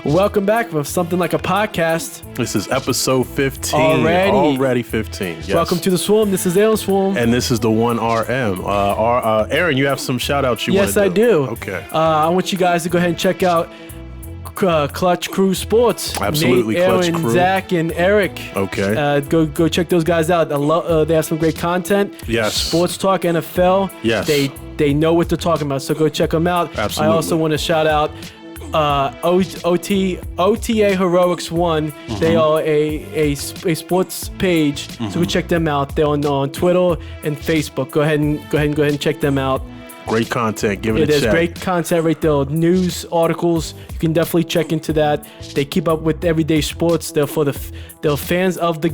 Welcome back from Something Like a Podcast. This is episode 15. Already 15. Yes. Welcome to the Swarm. This is Aaron Swarm. And this is the 1RM. Aaron, you have some shout outs you want to do? Yes, I do. Okay. I want you guys to go ahead and check out Clutch Crew Sports. Absolutely, Nate, Clutch Aaron, Crew. Zach, and Eric. Okay. Go check those guys out. They have some great content. Yes. Sports talk, NFL. Yes. They know what they're talking about, so go check them out. Absolutely. I also want to shout out OTA Heroics 1. Mm-hmm. They are a sports page, so go check them out. They're on Twitter and Facebook. Go ahead and check them out. Great content. Give it a check. There's great content right there. News, articles. You can definitely check into that. They keep up with everyday sports. They're fans of the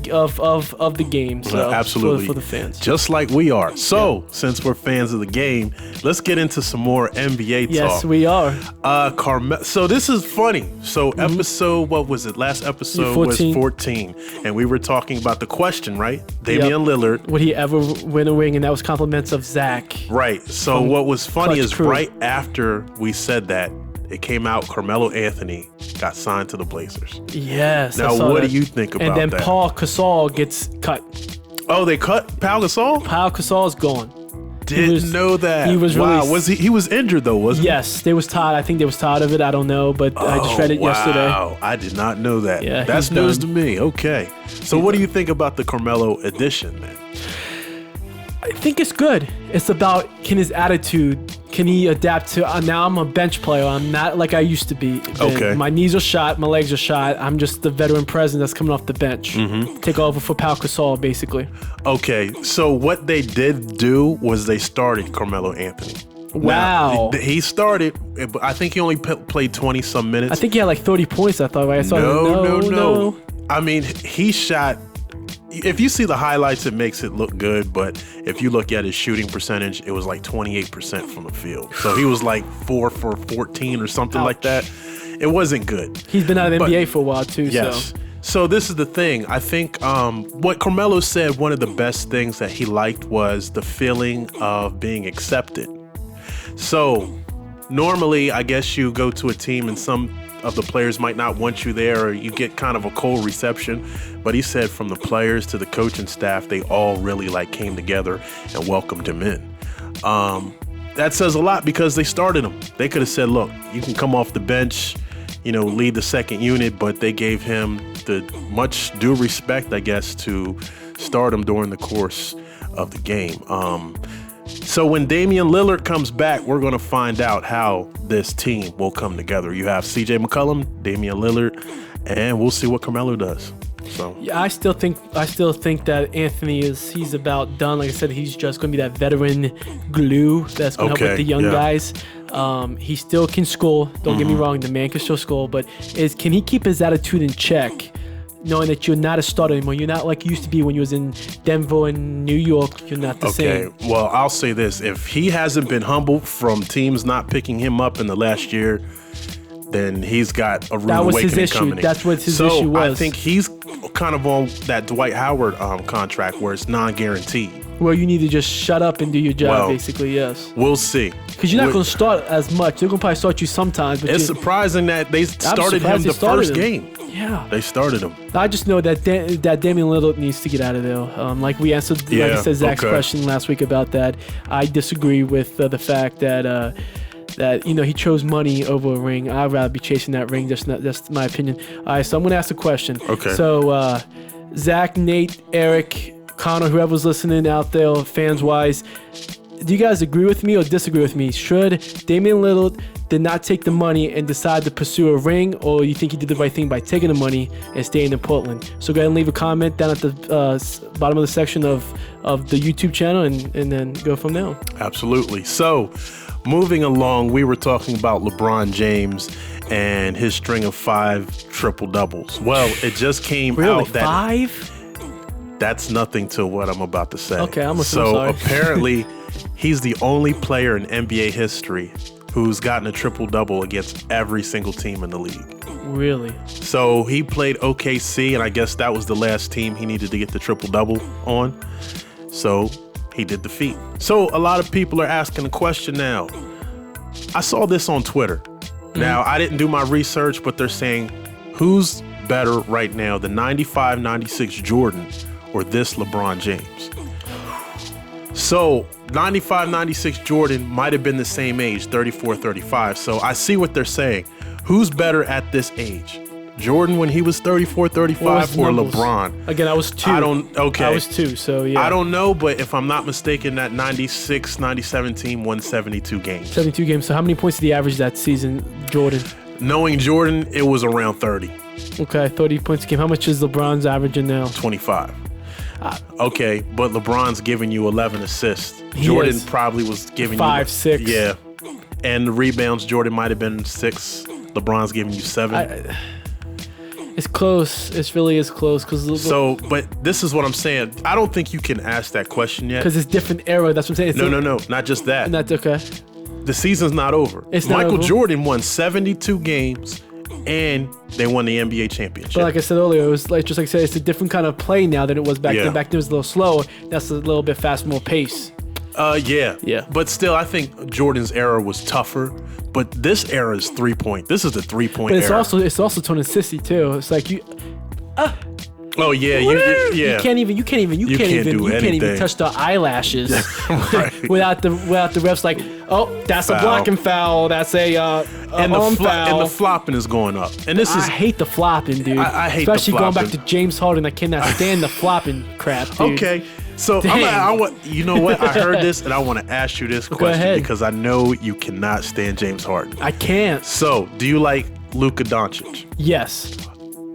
game. So absolutely. For the fans. Just like we are. So, since we're fans of the game, let's get into some more NBA talk. Yes, we are. So this is funny. So episode, what was it? Last episode 14. was 14. And we were talking about the question, right? Damian Lillard. Would he ever win a ring? And that was compliments of Zach. Right. So what was funny Clutch is Crew. right after we said that, it came out Carmelo Anthony got signed to the Blazers. Yes. Now, what do you think about that? And then Paul Gasol gets cut. Oh, they cut Pau Gasol? Pau Gasol's gone. Didn't know that. He was wow. really, Was he was injured though, wasn't he? Yes, they was tired. I think they was tired of it. I don't know, but I just read it yesterday. Wow, I did not know that. Yeah, that's he's news done. to me. Okay. So what do you think about the Carmelo addition then? I think it's good. It's about his attitude. Can he adapt to? Now I'm a bench player. I'm not like I used to be. Okay. My knees are shot. My legs are shot. I'm just the veteran presence that's coming off the bench. Mm-hmm. Take over for Pau Gasol, basically. Okay, so what they did do was they started Carmelo Anthony. Wow. Now, he started, but I think he only played 20 some minutes. I think he had like 30 points. I thought. Right? I saw No. I mean, he shot. If you see the highlights, it makes it look good. But if you look at his shooting percentage, it was like 28% from the field. So he was like 4 for 14 or something like that. It wasn't good. He's been out of the NBA for a while too. Yes. So this is the thing. I think what Carmelo said, one of the best things that he liked was the feeling of being accepted. So normally, I guess you go to a team and some of the players might not want you there, or you get kind of a cold reception. But he said from the players to the coaching staff, they all really came together and welcomed him in. That says a lot because they started him. They could have said, look, you can come off the bench, lead the second unit, but they gave him the much due respect, I guess, to start him during the course of the game. So when Damian Lillard comes back, we're going to find out how this team will come together. You have CJ McCollum, Damian Lillard, and we'll see what Carmelo does. So yeah, I still think that Anthony he's about done. Like I said, he's just going to be that veteran glue that's going to help with the young guys. He still can score. Don't get me wrong, the man can still score, but can he keep his attitude in check? Knowing that you're not a starter anymore. You're not like you used to be when you was in Denver and New York. You're not the same. Okay, well, I'll say this. If he hasn't been humbled from teams not picking him up in the last year, then he's got a rude That was awakening his issue. coming. That's what his issue was. I think he's kind of on that Dwight Howard contract where it's non-guaranteed. Well, you need to just shut up and do your job, Well, basically, yes. We'll see. Because you're not going to start as much. They're going to probably start you sometimes. But It's surprising that they started him the first game. Yeah. They started him. I just know that that Damian Lillard needs to get out of there. Like we answered, like I said, Zach's question last week about that. I disagree with the fact that he chose money over a ring. I'd rather be chasing that ring. That's my opinion. All right, so I'm going to ask a question. Okay. So Zach, Nate, Eric, Connor, whoever's listening out there, fans-wise, do you guys agree with me or disagree with me? Should Damian Lillard did not take the money and decide to pursue a ring, or you think he did the right thing by taking the money and staying in Portland? So go ahead and leave a comment down at the bottom of the section of the YouTube channel and then go from there. Absolutely. So moving along, we were talking about LeBron James and his string of 5 triple-doubles. Well, it just came out that 5? That's nothing to what I'm about to say. Okay, I'm so sorry. apparently he's the only player in NBA history who's gotten a triple-double against every single team in the league. Really? So he played OKC, and I guess that was the last team he needed to get the triple-double on. So he did the feat. So a lot of people are asking the question now. I saw this on Twitter. Now, I didn't do my research, but they're saying who's better right now, the 95-96 Jordan or this LeBron James? So 95-96 Jordan might have been the same age, 34-35. So I see what they're saying. Who's better at this age? Jordan when he was 34-35 or LeBron? Again, I was 2. I was 2, so yeah. I don't know, but if I'm not mistaken, that 96-97 team won 72 games. 72 games. So how many points did he average that season, Jordan? Knowing Jordan, it was around 30. Okay, 30 points a game. How much is LeBron's averaging now? 25. Okay, but LeBron's giving you 11 assists. Jordan probably was giving 5, you 6. Yeah, and the rebounds, Jordan might have been 6. LeBron's giving you 7. It's close. It really is close. But this is what I'm saying. I don't think you can ask that question yet. Because it's different era. That's what I'm saying. No. Not just that. That's okay. The season's not over. Michael Jordan won 72 games, and they won the NBA championship. But like I said earlier, it was like just like I said, it's a different kind of play now than it was back then. Back then it was a little slower. That's a little bit fast, more pace. Yeah. But still, I think Jordan's era was tougher. But this era is 3-point. This is the 3-point era. But it's also tone and sissy too. It's like you. Oh yeah, you can't even touch the eyelashes without the refs like, oh, that's foul. A blocking foul. That's a foul. And the flopping is going up. And I hate the flopping, dude. I hate especially the flopping. going back to James Harden. I cannot stand the flopping crap, dude. Okay. So you know what? I heard this and I want to ask you this question because I know you cannot stand James Harden. I can't. So, do you like Luka Doncic? Yes.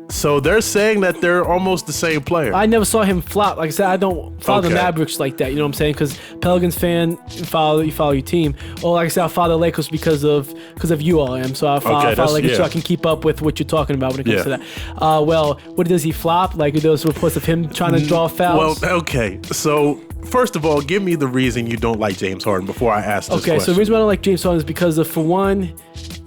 So they're saying that they're almost the same player. I never saw him flop. Like I said, I don't follow the Mavericks like that. You know what I'm saying? Because Pelicans fan, you follow your team. Or like I said, I follow the Lakers because of you all am. So I follow Lakers so I can keep up with what you're talking about when it comes to that. Well, what does he flop? Like those reports of him trying to draw fouls. Well, okay. So first of all, give me the reason you don't like James Harden before I ask this question. Okay, so the reason why I don't like James Harden is because of, for one,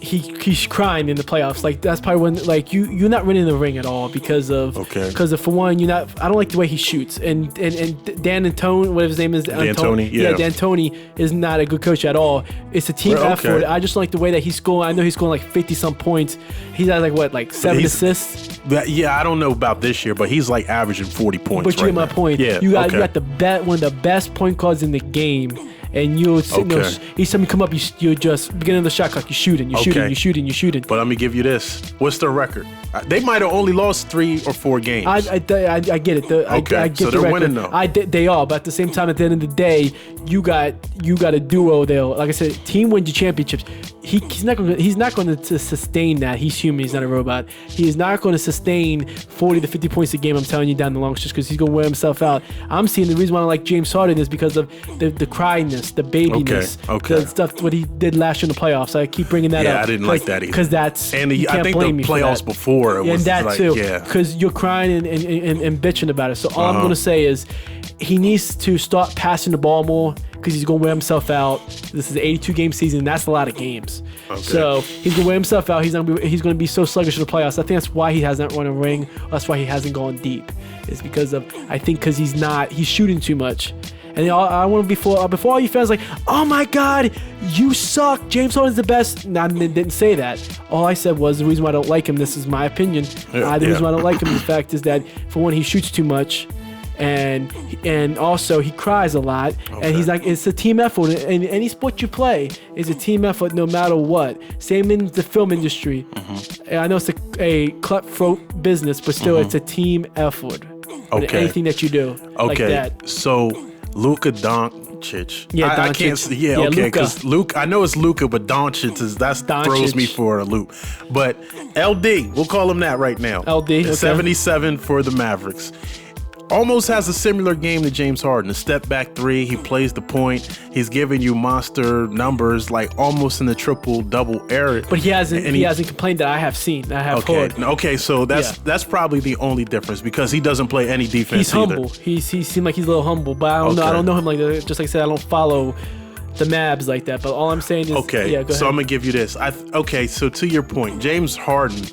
he's crying in the playoffs. Like that's probably when like you're not winning the ring at all because of for one, you're not. I don't like the way he shoots and Dan Antone, whatever his name is, D'Antoni is not a good coach at all. It's a team effort. I just like the way that he's scoring. I know he's scoring like 50-some points. He's at like 7 assists. I don't know about this year, but he's like averaging 40 points. But you get my point. Yeah, you got one of the best point guards in the game. And you'll sit there, each time you come up, you're just beginning of the shot clock. You're shooting. But let me give you this. What's their record? They might have only lost 3 or 4 games. I get it. I get so the they're record. winning though. They are, but at the same time, at the end of the day, you got a duo there. Like I said, team wins you championships. He's not going to sustain that. He's human. He's not a robot. He is not going to sustain 40 to 50 points a game. I'm telling you down the long stretch because he's going to wear himself out. I'm seeing the reason why I like James Harden is because of the cryness, the babiness, the stuff what he did last year in the playoffs. I keep bringing that up. Yeah, I didn't like that either. Because that's I think the playoffs before it was that like, too. Because you're crying and bitching about it. So all I'm going to say is he needs to start passing the ball more. Because he's going to wear himself out. This is an 82-game season. That's a lot of games. So he's going to wear himself out. He's going to be so sluggish in the playoffs. I think that's why he hasn't won a ring. That's why he hasn't gone deep. It's because he's shooting too much. And I want to before all you fans like, oh my God, you suck. James Harden's the best. No, I didn't say that. All I said was the reason why I don't like him. This is my opinion. The reason why I don't like him. The fact is that for one, he shoots too much. And also he cries a lot, and he's like, it's a team effort. And any sport you play is a team effort, no matter what. Same in the film industry. I know it's a cutthroat business, but still, it's a team effort. With anything that you do, like that. So Luka Doncic. Yeah, Doncic. I can't say, because Luka. I know it's Luka, but Doncic throws me for a loop. But LD, we'll call him that right now. LD, 77 for the Mavericks. Almost has a similar game to James Harden. A step back 3, he plays the point. He's giving you monster numbers, like almost in the triple-double area. But he hasn't complained that I have seen. I have heard. Okay, so that's probably the only difference because he doesn't play any defense. He's humble. He seemed like he's a little humble, but I don't know. I don't know him like that. Just like I said, I don't follow the Mavs like that. But all I'm saying is, go ahead. So I'm gonna give you this. So to your point, James Harden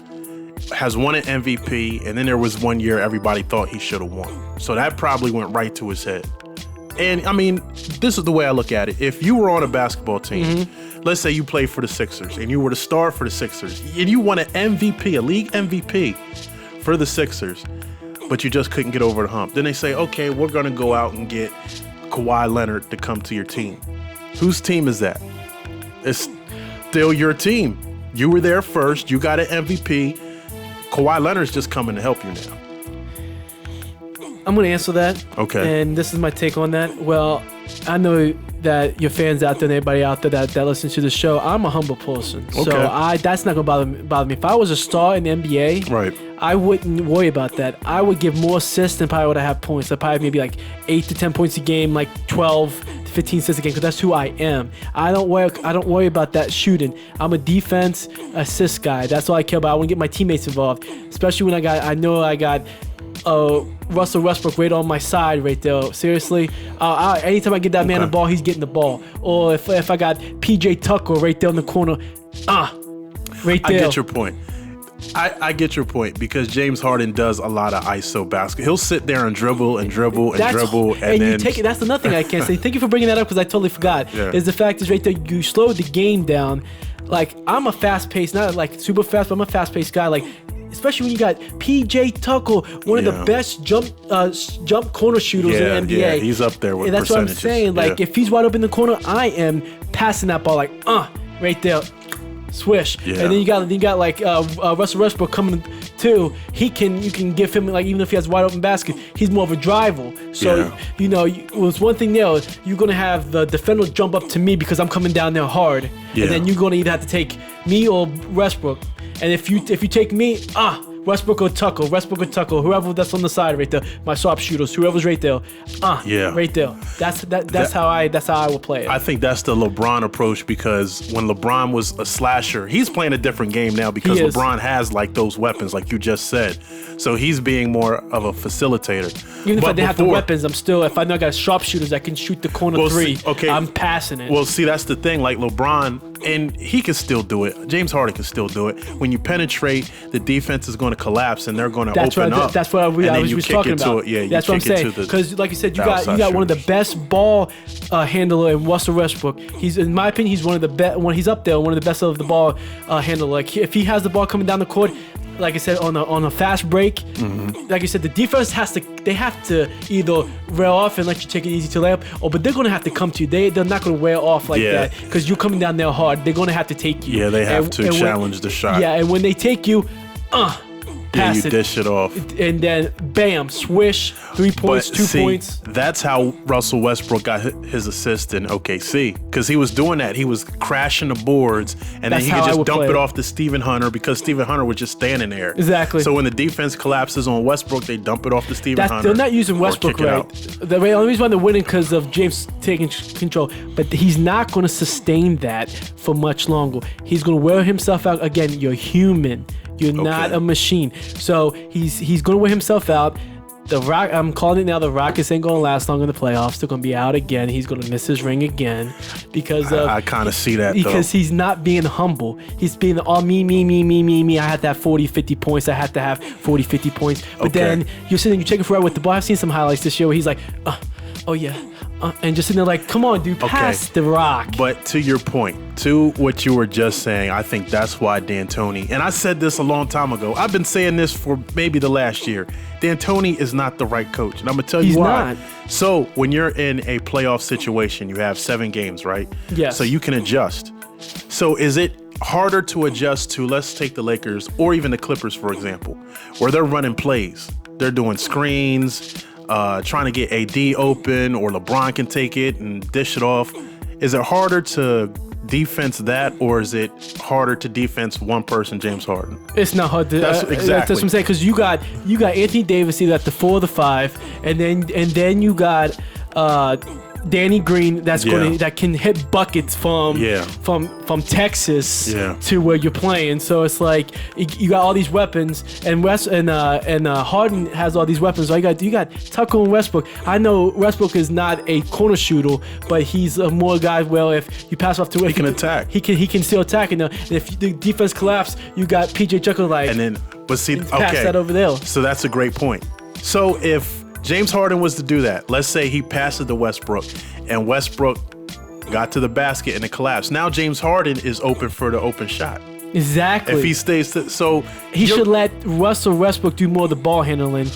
has won an MVP, and then there was one year everybody thought he should have won. So that probably went right to his head. And I mean, this is the way I look at it. If you were on a basketball team, let's say you play for the Sixers and you were the star for the Sixers and you won an MVP, a league MVP for the Sixers, but you just couldn't get over the hump. Then they say, okay, we're going to go out and get Kawhi Leonard to come to your team. Whose team is that? It's still your team. You were there first. You got an MVP. Kawhi Leonard's just coming to help you now. I'm going to answer that. Okay. And this is my take on that. Well, I know that your fans out there and everybody out there that listens to the show, I'm a humble person. Okay. So that's not going to bother me. If I was a star in the NBA, Right. I wouldn't worry about that. I would give more assists than probably would I have points. I probably maybe like 8 to 10 points a game, like 12 to 15 assists a game, because that's who I am. I don't worry about that shooting. I'm a defense assist guy. That's all I care about. I want to get my teammates involved, especially when I know I got Russell Westbrook right on my side right there. Seriously, anytime I get that man the ball, he's getting the ball. Or if I got PJ Tucker right there in the corner, right there. I get your point. I get your point, because James Harden does a lot of ISO basket. He'll sit there and dribble and dribble and dribble, and then you take it. That's another thing I can't say. Thank you for bringing that up, because I totally forgot. Yeah. Is the fact is right there, you slow the game down. Like, I'm a fast paced, not like super fast, but I'm a fast paced guy. Like, especially when you got PJ Tucker, one of the best jump corner shooters in the NBA. Yeah, he's up there with that's percentages. What I'm saying. Like, if he's wide open in the corner, I am passing that ball like, right there. Swish. Yeah. And then you got like Russell Westbrook coming too. You can give him, like, even if he has wide open basket, he's more of a driver. So it was one thing there. You're gonna have the defender jump up to me because I'm coming down there hard, and then you're gonna either have to take me or Westbrook. And if you take me, Westbrook or Tucker, whoever that's on the side right there, my swap shooters, whoever's right there, right there. That's how I will play it. I think that's the LeBron approach, because when LeBron was a slasher, he's playing a different game now, because LeBron has like those weapons, like you just said. So he's being more of a facilitator. Even if I didn't have the weapons, if I know I got sharpshooters that can shoot the corner three, I'm passing it. Well, see, that's the thing. Like LeBron, and he can still do it. James Harden can still do it. When you penetrate, the defense is going to collapse, and they're going to open up. That's what I was talking about. That's what I'm saying. Because, like you said, you got one of the best ball handler in Russell Westbrook. He's, in my opinion, he's one of the best. When he's up there, one of the best of the ball handler. Like, if he has the ball coming down the court, like I said, on a fast break, like you said, the defense have to either rail off and let you take it easy to layup, but they're going to have to come to you. They're not going to wear off like that, because you're coming down there hard. They're going to have to take you. Yeah, they have to challenge the shot. Yeah, and when they take you, pass you dish it off. And then, bam, swish, 3 points, 2 points. That's how Russell Westbrook got his assist in OKC, because he was doing that. He was crashing the boards, and then he could just dump it off to Stephen Hunter, because Stephen Hunter was just standing there. Exactly. So when the defense collapses on Westbrook, they dump it off to Stephen Hunter. They're not using Westbrook right. The only reason why they're winning because of James taking control, but he's not going to sustain that for much longer. He's going to wear himself out. Again, you're human. You're not a machine. So he's going to wear himself out. The Rock, I'm calling it now. The Rockets ain't going to last long in the playoffs. They're going to be out again. He's going to miss his ring again because of. I kind of see that because he's not being humble. He's being all me. I had to have 40, 50 points. I had to have 40, 50 points. But then you're sitting, you're checking for it with the ball. I've seen some highlights this year where he's like, and just sitting there like, come on, dude, pass the rock. But to your point, to what you were just saying, I think that's why D'Antoni, and I said this a long time ago, I've been saying this for maybe the last year, D'Antoni is not the right coach. And I'm going to tell you why. He's not. So when you're in a playoff situation, you have 7 games, right? Yes. So you can adjust. So is it harder to adjust to, let's take the Lakers or even the Clippers, for example, where they're running plays. They're doing screens, trying to get AD open, or LeBron can take it and dish it off. Is it harder to defense that, or is it harder to defense one person, James Harden? It's not hard to. That's what I'm saying, because you got Anthony Davis either at the 4 or the 5, and then you got Danny Green that can hit buckets from Texas to where you're playing. So it's like you got all these weapons, and Harden has all these weapons. So you got Tucker and Westbrook. I know Westbrook is not a corner shooter, but he's a more guy. Well, if you pass off to him, he can attack. He can still attack. And if the defense collapse, you got PJ Tucker pass that over there. So that's a great point. So if James Harden was to do that, let's say he passes to Westbrook, and Westbrook got to the basket, and it collapsed. Now James Harden is open for the open shot. Exactly. If he stays, he should let Russell Westbrook do more of the ball handling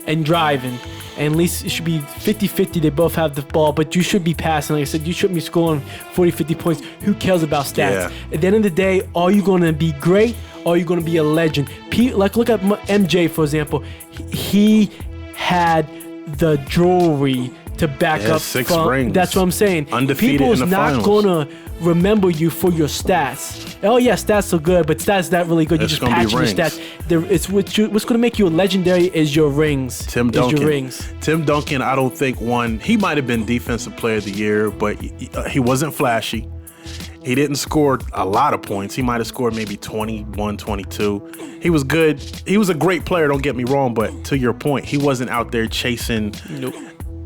and driving. And at least it should be 50-50. They both have the ball, but you should be passing. Like I said, you shouldn't be scoring 40, 50 points. Who cares about stats? Yeah. At the end of the day, are you going to be great or are you going to be a legend? Like, look at MJ, for example. He had the jewelry to back up. 6 rings. That's what I'm saying. Undefeated People's in the not finals. going to remember you for your stats. Oh yeah, stats are good, but stats not really good. You It's just gonna be patching your rings. stats. What's going to make you a legendary is your rings. Tim Duncan. Is your rings. Tim Duncan, I don't think won. He might have been Defensive Player of the Year, but he wasn't flashy. He didn't score a lot of points. He might have scored maybe 21, 22. He was good. He was a great player, don't get me wrong, but to your point, he wasn't out there chasing. Nope.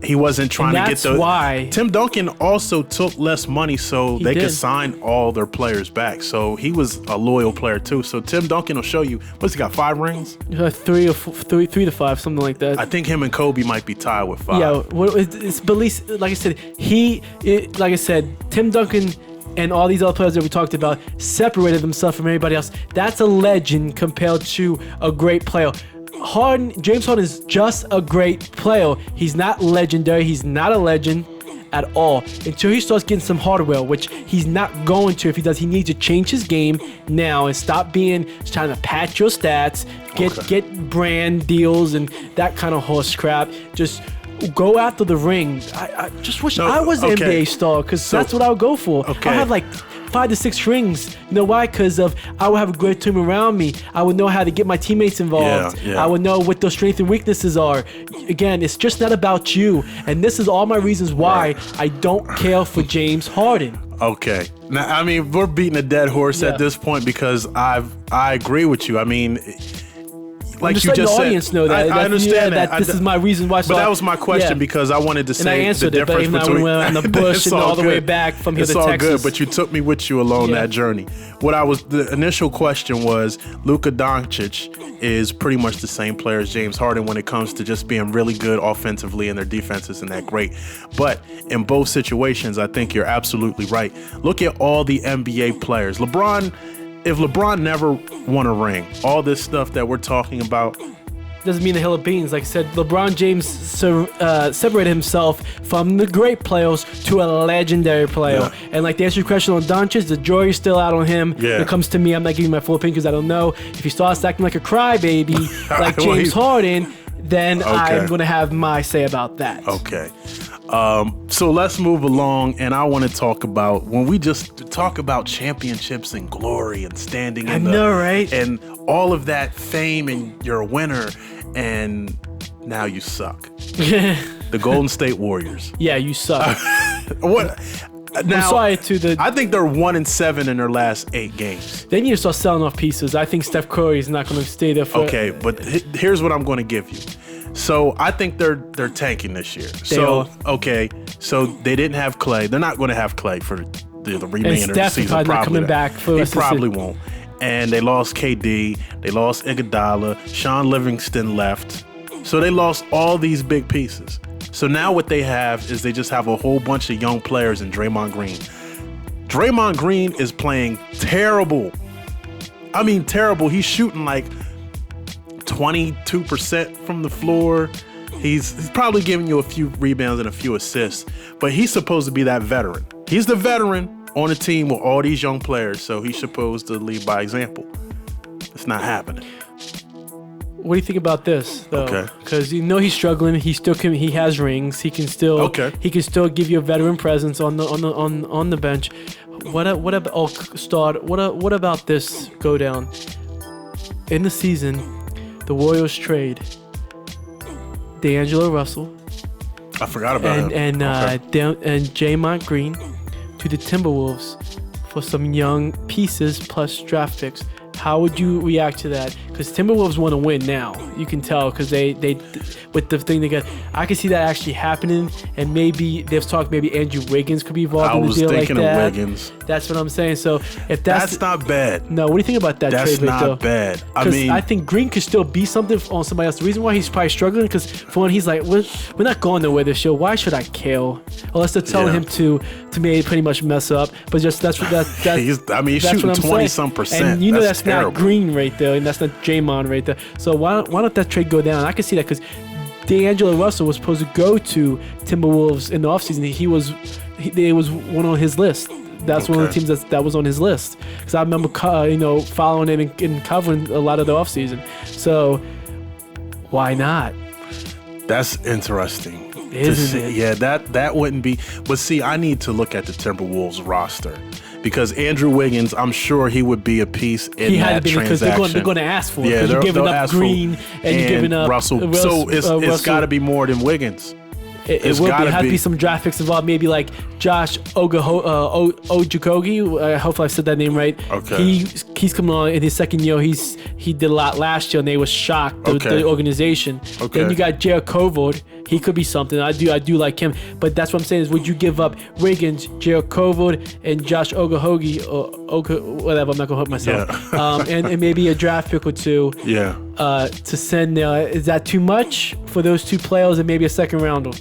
He wasn't trying to get That's why Tim Duncan also took less money so they did. could sign all their players back. So he was a loyal player too. So Tim Duncan will show you. What's he got? 5 rings? 3 to 5, something like that. I think him and Kobe might be tied with 5. Yeah, it's but at least, like I said, like I said, Tim Duncan and all these other players that we talked about separated themselves from everybody else. That's a legend compared to a great player. James Harden is just a great player. He's not legendary. He's not a legend at all until he starts getting some hardware, which he's not going to. If he does, he needs to change his game now and stop trying to patch your stats, get brand deals and that kind of horse crap. Just go after the ring. I just wish I was an NBA star, because that's what I would go for. Okay. I have like 5 to 6 rings. You know why? Because I would have a great team around me. I would know how to get my teammates involved. Yeah. I would know what their strengths and weaknesses are. Again, it's just not about you. And this is all my reasons why I don't care for James Harden. Okay. Now, I mean, we're beating a dead horse at this point because I agree with you. I mean, like just you letting just the said, audience know that. I understand that. This is my reason why. But that was my question because I wanted to and I say the answered it, but difference even though I between went on the bush and all the way back from here it's to all Texas. good, but you took me with you along that journey. The initial question was, Luka Doncic is pretty much the same player as James Harden when it comes to just being really good offensively, and their defense isn't that great. But in both situations, I think you're absolutely right. Look at all the NBA players. If LeBron never won a ring, all this stuff that we're talking about doesn't mean a hill of beans. Like I said, LeBron James separated himself from the great players to a legendary player. Yeah. And like to answer your question on Doncic, the jury's still out on him. Yeah. When it comes to me, I'm not giving my full opinion because I don't know. If he starts acting like a crybaby, like Well, James Harden, then Okay. I'm going to have my say about that. Okay. So let's move along, and I want to talk about when we just talk about championships and glory and standing in right? and all of that fame, and you're a winner, and now you suck. The Golden State Warriors. Yeah, you suck. What? Now, I'm sorry to the. I think they're 1-7 in their last 8 games. They need to start selling off pieces. I think Steph Curry is not going to stay there for. Okay, but here's what I'm going to give you. So I think they're tanking this year. So they didn't have Clay. They're not going to have Clay for the remainder of the season. Steph is not coming back for the He rest of the probably season. won't. And they lost KD. They lost Iguodala. Sean Livingston left. So they lost all these big pieces. So now what they have is they just have a whole bunch of young players in Draymond Green. Draymond Green is playing terrible. I mean, terrible. He's shooting like 22% from the floor. He's probably giving you a few rebounds and a few assists, but he's supposed to be that veteran. He's the veteran on a team with all these young players, so he's supposed to lead by example. It's not happening. What do you think about this, though? Okay. Because you know he's struggling. He has rings. He can still He can still give you a veteran presence on the bench. What about this go down in the season? The Warriors trade D'Angelo Russell. I forgot about and him. Draymond Green to the Timberwolves for some young pieces plus draft picks. How would you react to that? because Timberwolves want to win now. You can tell because they with the thing they got. I can see that actually happening, and maybe they've talked. Maybe Andrew Wiggins could be involved in a deal like that. I was thinking of Wiggins. That's what I'm saying. So if that's not bad. No, what do you think about that trade? That's not bad. I mean, I think Green could still be something on somebody else. The reason why he's probably struggling because for one, he's like, we're not going nowhere this year. Why should I kill? Unless they're telling him to maybe pretty much mess up. But just that's he's shooting 20-some%. And you know that's terrible. Not Green right there, and that's not Draymond right there. So why don't that trade go down? I can see that because D'Angelo Russell was supposed to go to Timberwolves in the offseason. It was one on his list. That's one of the teams that was on his list. Because I remember, following him and covering a lot of the offseason. So why not? That's interesting. Isn't it? Yeah, that wouldn't be. But see, I need to look at the Timberwolves roster. Because Andrew Wiggins, I'm sure he would be a piece in that transaction. Because they're going to ask for it. Because you're giving up Green and you're giving up Russell. So it's got to be more than Wiggins. It will have to be some draft picks involved. Maybe like Josh Ojokogi. Hopefully I said that name right. Okay. He's coming on in his second year. He did a lot last year, and they was shocked. The organization. Okay. Then you got Jared Covert. He could be something. I do like him. But that's what I'm saying is, would you give up Wiggins, Jared Covert, and Josh Ogohogi or whatever? I'm not gonna hurt myself. Yeah. and maybe a draft pick or two. Yeah. To send there. Is that too much for those two players and maybe a second rounder?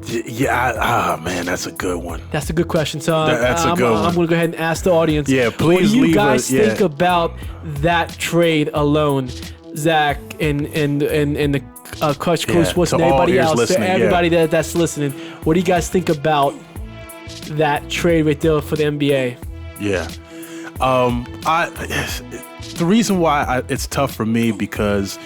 Yeah, man, that's a good one. That's a good question. So that's a good one. I'm going to go ahead and ask the audience. Yeah, please leave. What do you guys think about that trade alone, Zach, and the Coach Sports and everybody else, to everybody that's listening? What do you guys think about that trade right there for the NBA? Yeah, the reason why it's tough for me because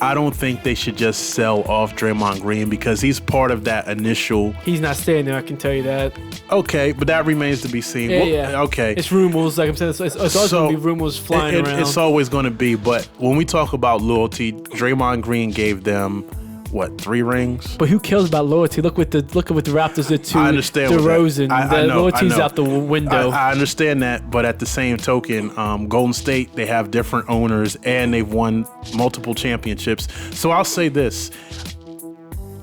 I don't think they should just sell off Draymond Green because he's part of that initial. He's not staying there, I can tell you that. Okay, but that remains to be seen. Yeah. Okay. It's rumors, like I'm saying. It's always going to be rumors flying around. It's always going to be, but when we talk about loyalty, Draymond Green gave them, 3 rings? But who cares about loyalty? Look what the Raptors did to I understand DeRozan. I know, loyalty's out the window. I understand that, but at the same token, Golden State, they have different owners and they've won multiple championships. So I'll say this.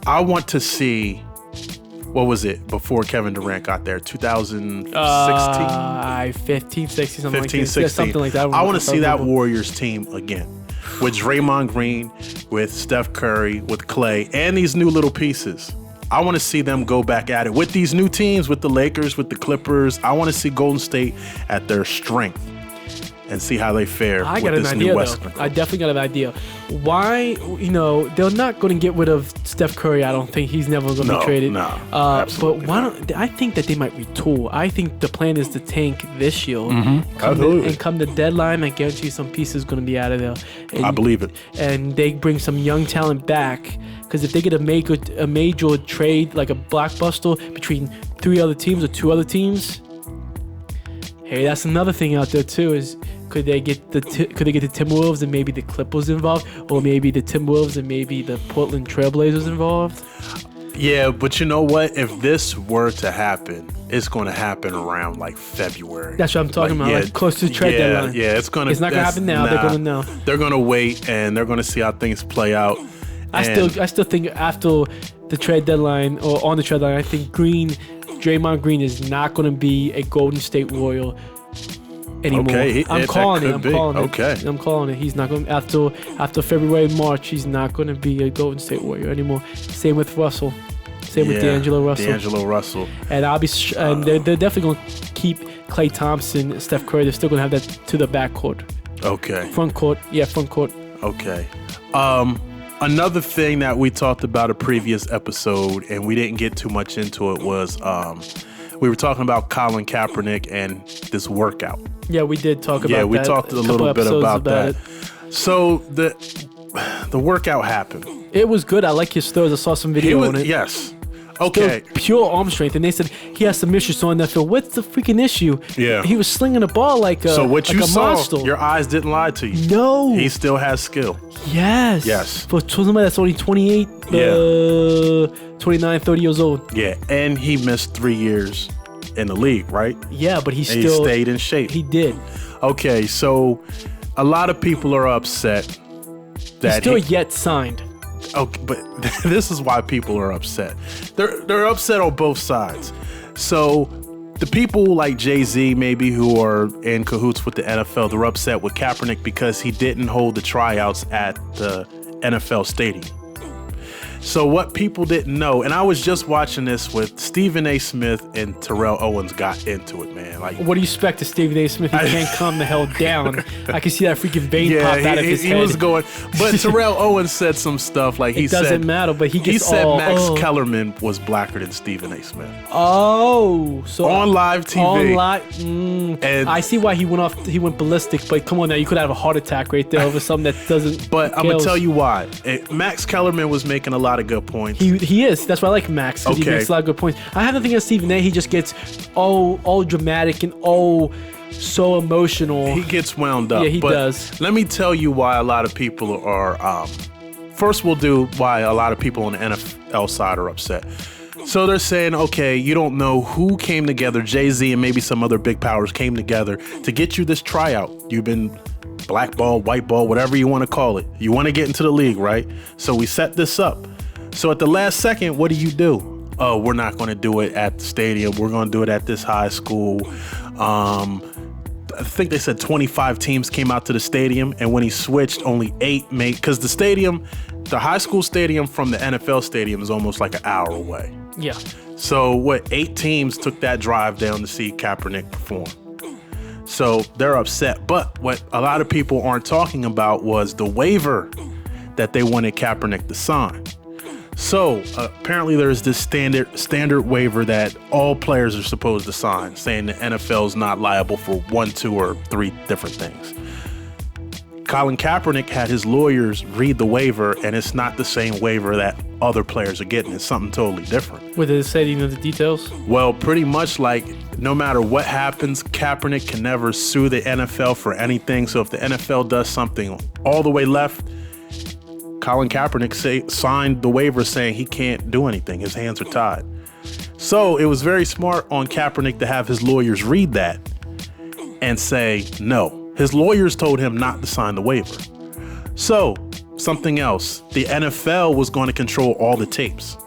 I want to see, what was it before Kevin Durant got there? 2016? 15, 16, something 15, like that. 16. Yeah, something like that. I want to see that Warriors team again. With Draymond Green, with Steph Curry, with Clay, and these new little pieces. I want to see them go back at it. With these new teams, with the Lakers, with the Clippers, I want to see Golden State at their strength and see how they fare with this new Western. I definitely got an idea. Why, they're not going to get rid of Steph Curry. I don't think he's never going to be traded. No, but why don't? I think that they might retool. I think the plan is to tank this year and come the deadline. I guarantee you some pieces going to be out of there. And, I believe it. And they bring some young talent back because if they get a major trade like a blockbuster between 3 other teams or 2 other teams. Hey, that's another thing out there too. Is could they get the Timberwolves and maybe the Clippers involved, or maybe the Timberwolves and maybe the Portland Trailblazers involved? Yeah, but you know what? If this were to happen, it's going to happen around like February. That's what I'm talking about. Like close to the trade deadline. Yeah, it's not going to happen now. They're going to know. They're going to wait and they're going to see how things play out. I still think after the trade deadline or on the trade deadline, I think Draymond Green is not going to be a Golden State Warrior anymore. Okay, I'm calling it. Okay. I'm calling it. He's not going after February, March. He's not going to be a Golden State Warrior anymore. Same with Russell. Same with D'Angelo Russell. And and they're definitely going to keep Klay Thompson, Steph Curry. They're still going to have that to the backcourt. Okay. Front court. Okay. Another thing that we talked about a previous episode, and we didn't get too much into it, was we were talking about Colin Kaepernick and this workout. Yeah, we did talk about that. Yeah, we talked a little bit about that. So the workout happened. It was good. I like his stories. I saw some video on it. Yes. Okay. Pure arm strength, and they said he has some issues on that field. What's the freaking issue? Yeah. He was slinging the ball like a So what you saw, monster. Your eyes didn't lie to you. No. He still has skill. Yes. For somebody that's only 28, 29, 30 years old. Yeah, and he missed 3 years in the league, right? Yeah, but he stayed in shape. He did. Okay, so a lot of people are upset that He's still yet signed. Okay, but this is why people are upset. They're upset on both sides. So the people like Jay-Z maybe who are in cahoots with the NFL, they're upset with Kaepernick because he didn't hold the tryouts at the NFL stadium. So what people didn't know, and I was just watching this with Stephen A. Smith and Terrell Owens got into it, man. Like, what do you expect of Stephen A. Smith? He can't calm the hell down. I can see that freaking vein popped out of his head. He was going, but Terrell Owens said some stuff like it doesn't matter, but he said Max Kellerman was blacker than Stephen A. Smith. Oh, so on live TV. On live, and I see why he went ballistic. But come on now, you could have a heart attack right there over something that doesn't. But I'm gonna tell you why. Max Kellerman was making a lot of good points. He is. That's why I like Max, because he makes a lot of good points. I have nothing against Stephen A. He just gets all dramatic and so emotional. He gets wound up. Yeah, he does. Let me tell you why a lot of people are. First, we'll do why a lot of people on the NFL side are upset. So they're saying, okay, you don't know who came together. Jay-Z and maybe some other big powers came together to get you this tryout. You've been blackball, white ball, whatever you want to call it. You want to get into the league, right? So we set this up. So at the last second, what do? Oh, we're not going to do it at the stadium. We're going to do it at this high school. I think they said 25 teams came out to the stadium, and when he switched, only 8 made, because the high school stadium from the NFL stadium is almost like an hour away. Yeah. So 8 teams took that drive down to see Kaepernick perform. So they're upset. But what a lot of people aren't talking about was the waiver that they wanted Kaepernick to sign. So apparently there's this standard waiver that all players are supposed to sign, saying the NFL is not liable for 1, 2, or 3 different things. Colin Kaepernick had his lawyers read the waiver, and it's not the same waiver that other players are getting. It's something totally different. What did it say? Do you know the details? Well, pretty much like no matter what happens, Kaepernick can never sue the NFL for anything. So if the NFL does something all the way left, Colin Kaepernick signed the waiver saying he can't do anything. His hands are tied. So it was very smart on Kaepernick to have his lawyers read that and say no. His lawyers told him not to sign the waiver. So something else, the NFL was going to control all the tapes.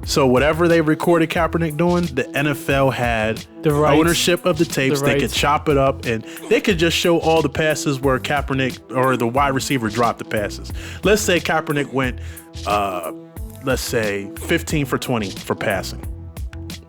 So whatever they recorded Kaepernick doing, the NFL had the ownership of the tapes. They could chop it up, and they could just show all the passes where Kaepernick or the wide receiver dropped the passes. Let's say Kaepernick went, 15 for 20 for passing.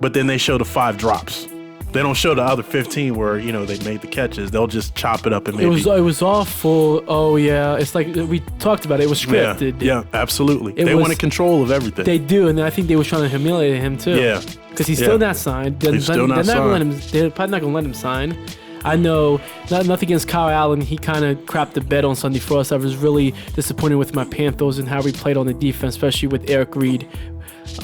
But then they show the 5 drops. They don't show the other 15 where, they made the catches. They'll just chop it up and maybe... It was awful. Oh, yeah. It's like we talked about it. It was scripted. Yeah, absolutely. They wanted control of everything. They do, and I think they were trying to humiliate him, too. Yeah. Because he's still not signed. He's still not signed. They're probably not going to let him sign. I know, nothing against Kyle Allen. He kind of crapped the bed on Sunday for us. I was really disappointed with my Panthers and how we played on the defense, especially with Eric Reed.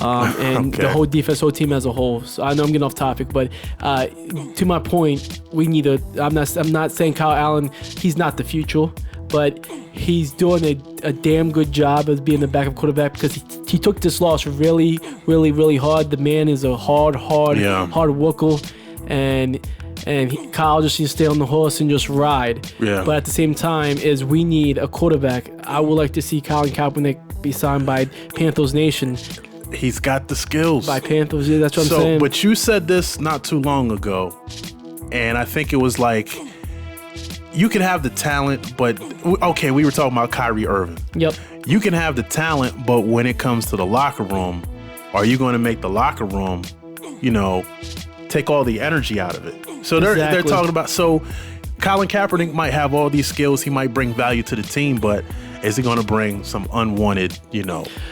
And the whole defense, whole team as a whole. So I know I'm getting off topic, but to my point, we need I'm not saying Kyle Allen, he's not the future, but he's doing a damn good job as being the backup quarterback because he took this loss really, really, really hard. The man is a hard worker, and Kyle just needs to stay on the horse and just ride. Yeah. But at the same time, is we need a quarterback. I would like to see Colin Kaepernick be signed by Panthers Nation. He's got the skills. By Panthers, yeah, that's what I'm saying. But you said this not too long ago, and I think it was like, you can have the talent, but, okay, we were talking about Kyrie Irving. Yep. You can have the talent, but when it comes to the locker room, are you going to make the locker room, take all the energy out of it? So they're talking about, so Colin Kaepernick might have all these skills, he might bring value to the team, but is he going to bring some unwanted,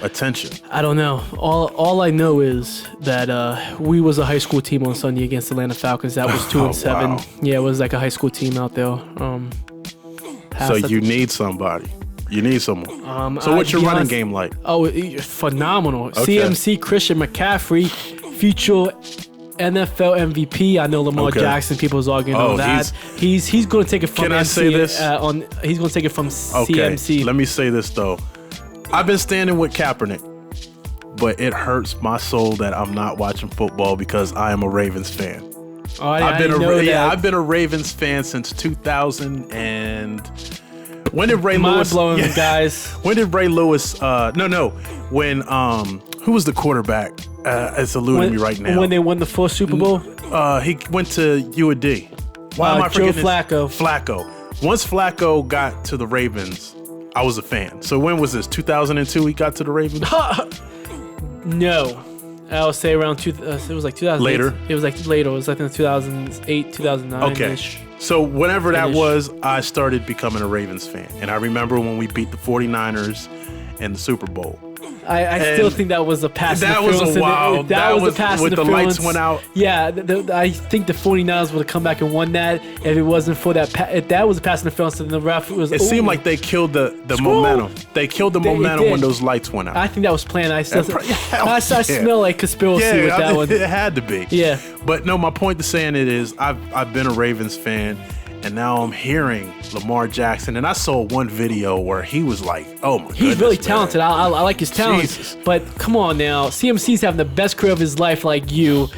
attention? I don't know. All I know is that we was a high school team on Sunday against the Atlanta Falcons. That was 2-7. Wow. Yeah, it was like a high school team out there. So you need somebody. You need someone. So what's your running game like? Oh, phenomenal. Okay. CMC, Christian McCaffrey, future NFL MVP. I know Lamar Jackson. People's arguing on that. He's going to take it from. Can I say this? He's going to take it from CMC. Let me say this though. I've been standing with Kaepernick, but it hurts my soul that I'm not watching football because I am a Ravens fan. I've been a Ravens fan since 2000 and When did Ray Mind Lewis? blowing, guys. When did Ray Lewis? No. When who was the quarterback? It's eluding me right now. When they won the fourth Super Bowl? He went to UAD. Why am I Joe forgetting? Flacco. Flacco. Once Flacco got to the Ravens, I was a fan. So when was this? 2002 he got to the Ravens? No. I would say around it was like 2008. Later? It was like later. It was like in 2008, 2009. Okay. So whenever that was, I started becoming a Ravens fan. And I remember when we beat the 49ers in the Super Bowl. I still think that was a pass interference. That was a wild. That was a pass with interference. the lights went out. Yeah, I think the 49ers would have come back and won that if it wasn't for that. If that was a pass interference, then the ref was. It seemed like they killed the momentum. They killed the momentum when those lights went out. I think that was planned. I smell like conspiracy with that one. It had to be. Yeah. But no, my point to saying it is I've been a Ravens fan. And now I'm hearing Lamar Jackson, and I saw one video where he was like, "Oh my god, he's really talented. I like his talent, Jesus. But come on now, CMC's having the best career of his life, like you.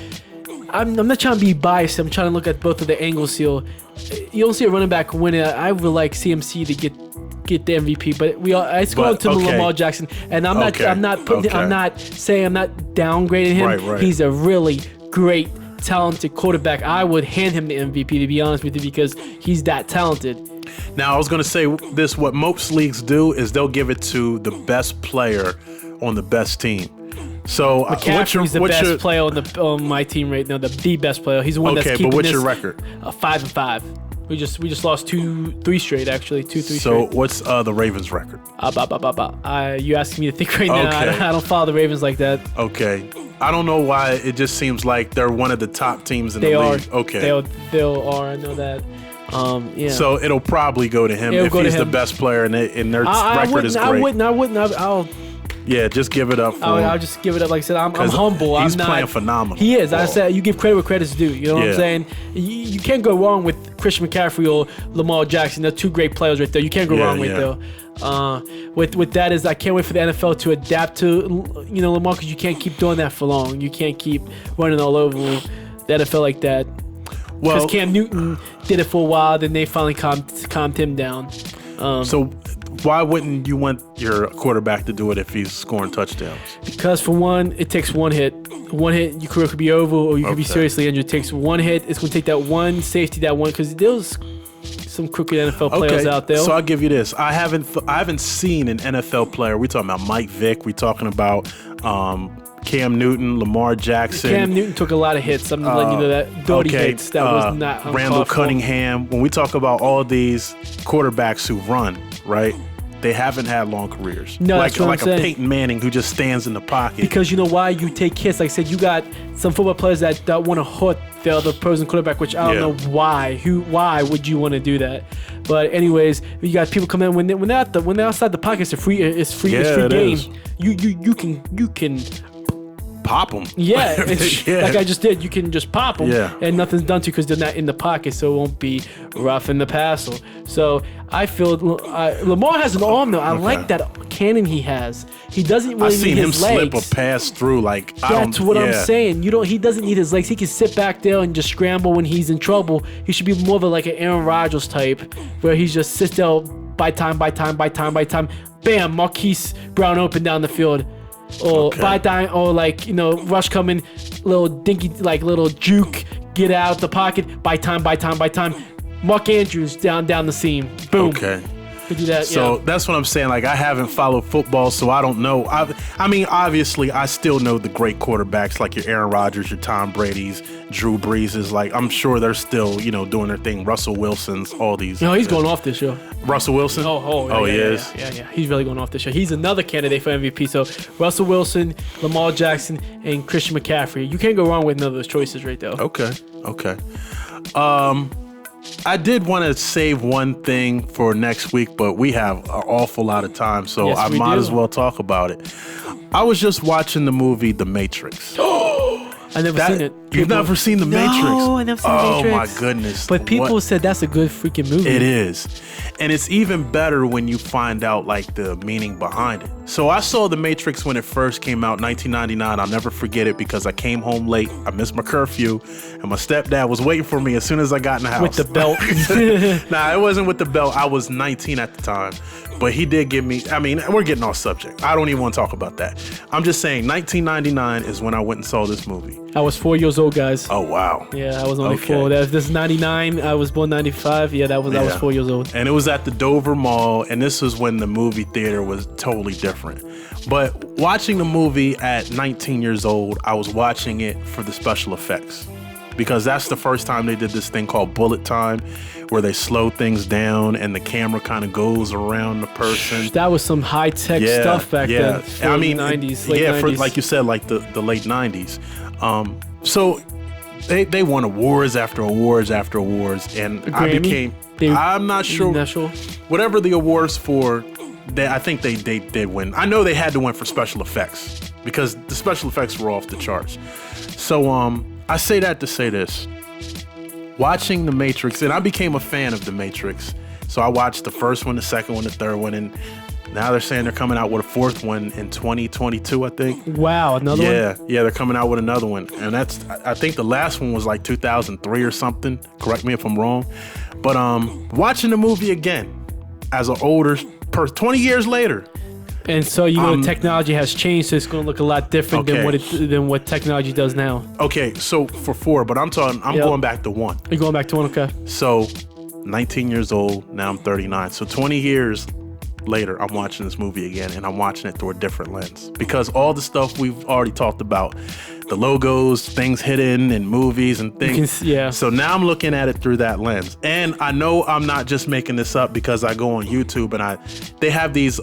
I'm not trying to be biased. I'm trying to look at both of the angles here. You don't see a running back winning. I would like CMC to get the MVP, but it's going to Lamar Jackson, and I'm not saying I'm not downgrading him. Right. He's a really great, talented quarterback. I would hand him the MVP, to be honest with you, because he's that talented. Now, I was going to say this. What most leagues do is they'll give it to the best player on the best team. So McCaffrey's the best player on my team right now. The best player. He's the one that's keeping but what's this, your record? 5-5. We just lost 2-3 straight, actually. 2-3 straight. So what's the Ravens' record? You asking me to think right now. I don't follow the Ravens like that. Okay. I don't know why it just seems like they're one of the top teams in the league. Okay. They are. I know that. Yeah. So it'll probably go to him if he's the best player and their record is great. I wouldn't. Yeah, just give it up for him. I'll just give it up. Like I said, I'm humble. He's playing phenomenal. He is. I said you give credit where credit's due. You know what I'm saying? You can't go wrong with Christian McCaffrey or Lamar Jackson. They're two great players right there. You can't go wrong with though. With that is I can't wait for the NFL to adapt to Lamar, because you can't keep doing that for long. You can't keep running all over the NFL like that. Because Cam Newton did it for a while, then they finally calmed him down. So why wouldn't you want your quarterback to do it if he's scoring touchdowns? Because for one, it takes one hit. One hit, your career could be over, or you could be seriously injured. It takes one hit. It's going to take that one safety, because there's some crooked NFL players out there. So I'll give you this. I haven't seen an NFL player. We're talking about Mike Vick. We're talking about Cam Newton, Lamar Jackson. Cam Newton took a lot of hits. I'm letting you know that. Dirty hits. That was not Randall Cunningham. When we talk about all these quarterbacks who run, right? They haven't had long careers. No, like that's what I'm a Peyton Manning who just stands in the pocket. Because you know why you take hits. Like I said, you got some football players that want to hurt the other opposing quarterback, which I don't know why. Why would you want to do that? But anyways, you got people come in when they're outside the pocket. It's free game. You can pop them. Yeah, like I just did. You can just pop them, and nothing's done to you because they're not in the pocket, so it won't be rough in the passer. So I feel Lamar has an arm though. I like that cannon he has. He doesn't really need his legs. I've seen him slip a pass through. That's what I'm saying. He doesn't need his legs. He can sit back there and just scramble when he's in trouble. He should be more of an Aaron Rodgers type, where he just sits there by time. Bam, Marquise Brown open down the field. Or by time, or rush coming, little dinky, little juke, get out the pocket, by time. Mark Andrews down the seam, boom. Okay. Could do that. So that's what I'm saying. I haven't followed football, so I don't know. I mean, obviously, I still know the great quarterbacks like your Aaron Rodgers, your Tom Brady's, Drew Breeses. I'm sure they're still, doing their thing. Russell Wilson's, all these. He's going off this year. Russell Wilson? He is? Yeah. He's really going off this year. He's another candidate for MVP. So Russell Wilson, Lamar Jackson, and Christian McCaffrey. You can't go wrong with none of those choices right there. Okay. I did want to save one thing for next week, but we have an awful lot of time, so I might as well talk about it. I was just watching the movie The Matrix. I've never seen it. You've never seen The Matrix? No, I never seen The Matrix. Oh, my goodness. But people said that's a good freaking movie. It is. And it's even better when you find out, the meaning behind it. So I saw The Matrix when it first came out, 1999. I'll never forget it because I came home late. I missed my curfew, and my stepdad was waiting for me as soon as I got in the house. With the belt. Nah, it wasn't with the belt. I was 19 at the time. But he did give me, I mean, we're getting off subject. I don't even want to talk about that. I'm just saying 1999 is when I went and saw this movie. I was 4 years old, guys. Oh, wow. Yeah, I was only 4. This is 99. I was born 95. Yeah, I was 4 years old. And it was at the Dover Mall, and this was when the movie theater was totally different. But watching the movie at 19 years old, I was watching it for the special effects. Because that's the first time they did this thing called bullet time, where they slow things down and the camera kind of goes around the person. That was some high tech stuff back then. I mean, 90s, late 90s. For, like you said, like the late 90s. So they won awards after awards after awards, and I'm not sure. Whatever the awards for, I think they did win. I know they had to win for special effects because the special effects were off the charts. So I say that to say this. Watching The Matrix, and I became a fan of The Matrix. So I watched the first one, the second one, the third one, and now they're saying they're coming out with a fourth one in 2022, I think. Wow, another one? Yeah, they're coming out with another one. And I think the last one was like 2003 or something. Correct me if I'm wrong. But watching the movie again as an older person, 20 years later. And so technology has changed, so it's going to look a lot different than what technology does now. Okay, so for 4, but I'm going back to 1. You're going back to 1, okay. So 19 years old, now I'm 39. So 20 years later, I'm watching this movie again, and I'm watching it through a different lens. Because all the stuff we've already talked about, the logos, things hidden in movies and things. So now I'm looking at it through that lens. And I know I'm not just making this up because I go on YouTube and they have these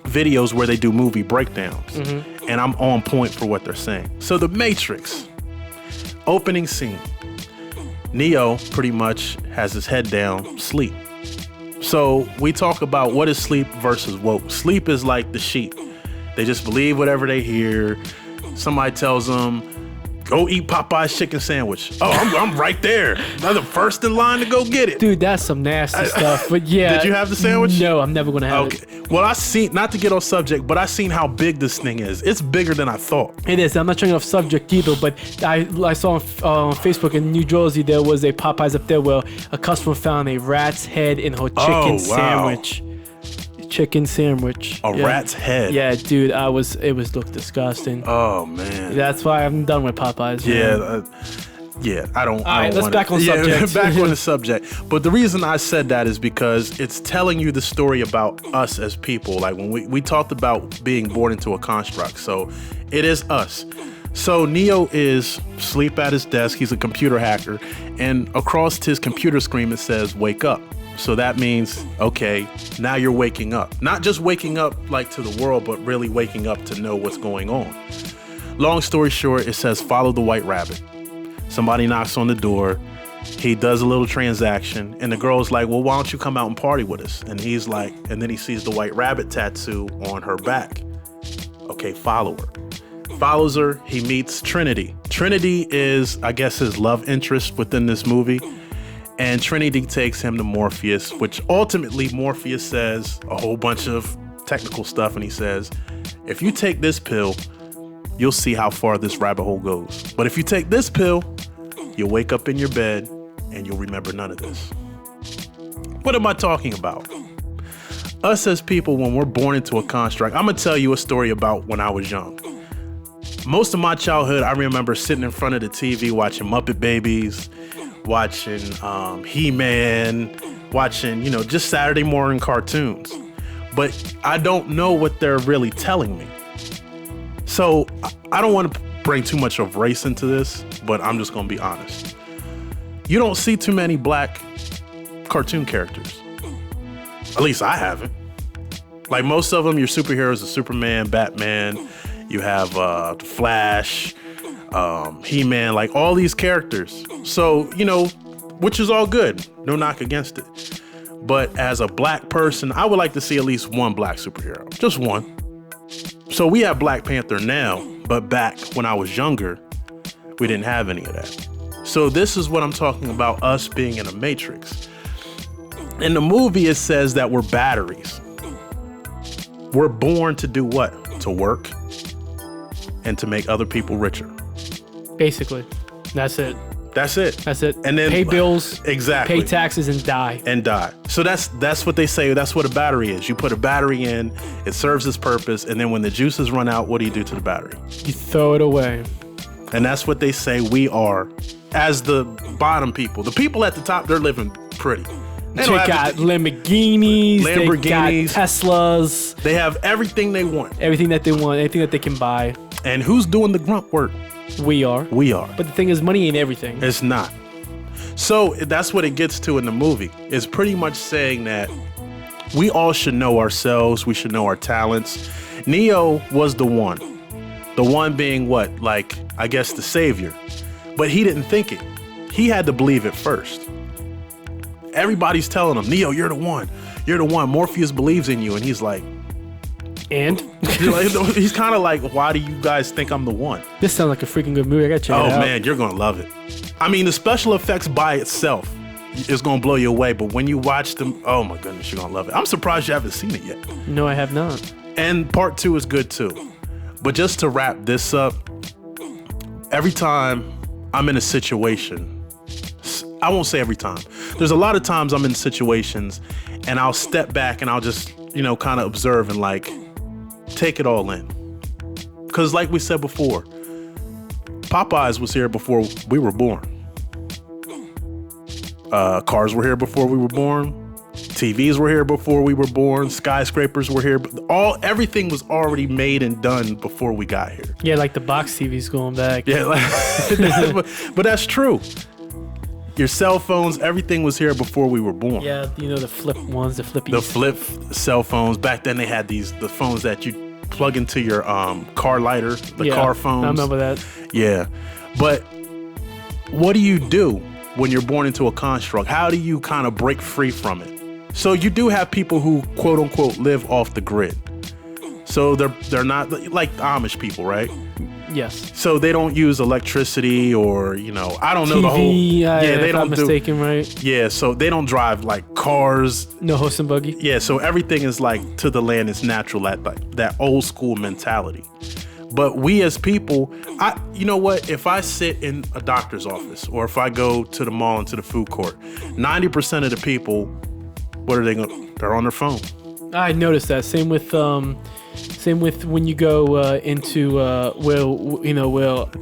videos where they do movie breakdowns, and I'm on point for what they're saying. So The Matrix, opening scene, Neo pretty much has his head down, sleep. So we talk about what is sleep versus woke. Sleep is like the sheep. They just believe whatever they hear. Somebody tells them, go eat Popeye's chicken sandwich. Oh, I'm right there. I'm the first in line to go get it. Dude, that's some nasty stuff. But yeah. Did you have the sandwich? No, I'm never going to have it. Well, I seen, not to get off subject, but I seen how big this thing is. It's bigger than I thought. It is. I'm not trying off subject either, but I saw on Facebook in New Jersey, there was a Popeyes up there where a customer found a rat's head in her chicken sandwich. Chicken sandwich. A rat's head. Yeah, dude, it looked disgusting. Oh man. That's why I'm done with Popeyes. I don't. All right, let's back on subject. Back on the subject. But the reason I said that is because it's telling you the story about us as people. Like when we talked about being born into a construct. So it is us. So Neo is asleep at his desk. He's a computer hacker, and across his computer screen it says "Wake up." So that means, okay, now you're waking up. Not just waking up like to the world, but really waking up to know what's going on. Long story short, it says follow the white rabbit. Somebody knocks on the door. He does a little transaction, and the girl's like, well, why don't you come out and party with us? And he's like, and then he sees the white rabbit tattoo on her back. Okay, follow her. Follows her, he meets Trinity. Trinity is, I guess, his love interest within this movie. And Trinity takes him to Morpheus, which ultimately Morpheus says a whole bunch of technical stuff. And he says, if you take this pill, you'll see how far this rabbit hole goes. But if you take this pill, you'll wake up in your bed and you'll remember none of this. What am I talking about? Us as people, when we're born into a construct, I'm going to tell you a story about when I was young. Most of my childhood, I remember sitting in front of the TV watching Muppet Babies, watching He-Man, watching, just Saturday morning cartoons. But I don't know what they're really telling me. So I don't want to bring too much of race into this, but I'm just going to be honest. You don't see too many black cartoon characters. At least I haven't. Like most of them, your superheroes are Superman, Batman, you have Flash, He-Man, like all these characters. So, which is all good. No knock against it. But as a black person, I would like to see at least one black superhero. Just one. So we have Black Panther now, but back when I was younger, we didn't have any of that. So this is what I'm talking about, us being in a matrix. In the movie, it says that we're batteries. We're born to do what? To work and to make other people richer. Basically, that's it. That's it. That's it. And then pay bills, exactly, pay taxes, and die. So that's what they say. That's what a battery is. You put a battery in, it serves its purpose, and then when the juices run out, what do you do to the battery? You throw it away. And that's what they say we are as the bottom people. The people at the top, they're living pretty. They got Lamborghinis, they got Teslas. They have everything they want. Everything that they want, anything that they can buy. And who's doing the grunt work? We are. We are. But the thing is, money ain't everything. It's not. So that's what it gets to in the movie. It's pretty much saying that we all should know ourselves. We should know our talents. Neo was the one. The one being what? Like, I guess the savior. But he didn't think it. He had to believe it first. Everybody's telling him, Neo, you're the one. You're the one. Morpheus believes in you. And he's like, and? He's kind of like, why do you guys think I'm the one? This sounds like a freaking good movie. I gotta check it out. Oh, man, you're going to love it. I mean, the special effects by itself is going to blow you away. But when you watch them, oh, my goodness, you're going to love it. I'm surprised you haven't seen it yet. No, I have not. And part 2 is good, too. But just to wrap this up, every time I'm in a situation, I won't say every time. There's a lot of times I'm in situations and I'll step back and I'll just, kind of observe and like take it all in. Because like we said before, Popeyes was here before we were born. Cars were here before we were born. TVs were here before we were born. Skyscrapers were here. Everything was already made and done before we got here. Yeah, like the box TVs going back. Yeah, but that's true. Your cell phones, everything was here before we were born. Yeah, the flip ones, the flippies. The flip cell phones. Back then they had the phones that you plug into your car lighter, car phones. I remember that. Yeah. But what do you do when you're born into a construct? How do you kind of break free from it? So you do have people who, quote unquote, live off the grid. So they're not like the Amish people, right? Yes. So they don't use electricity or, I don't know TV, the whole. Yeah, they don't mistaken, right? Yeah, so they don't drive like cars. No horse and buggy. Yeah, so everything is like to the land is natural, that old school mentality. But we as people, you know what? If I sit in a doctor's office or if I go to the mall and to the food court, 90% of the people, what are they going? They're on their phone. I noticed that. Same with when you go into where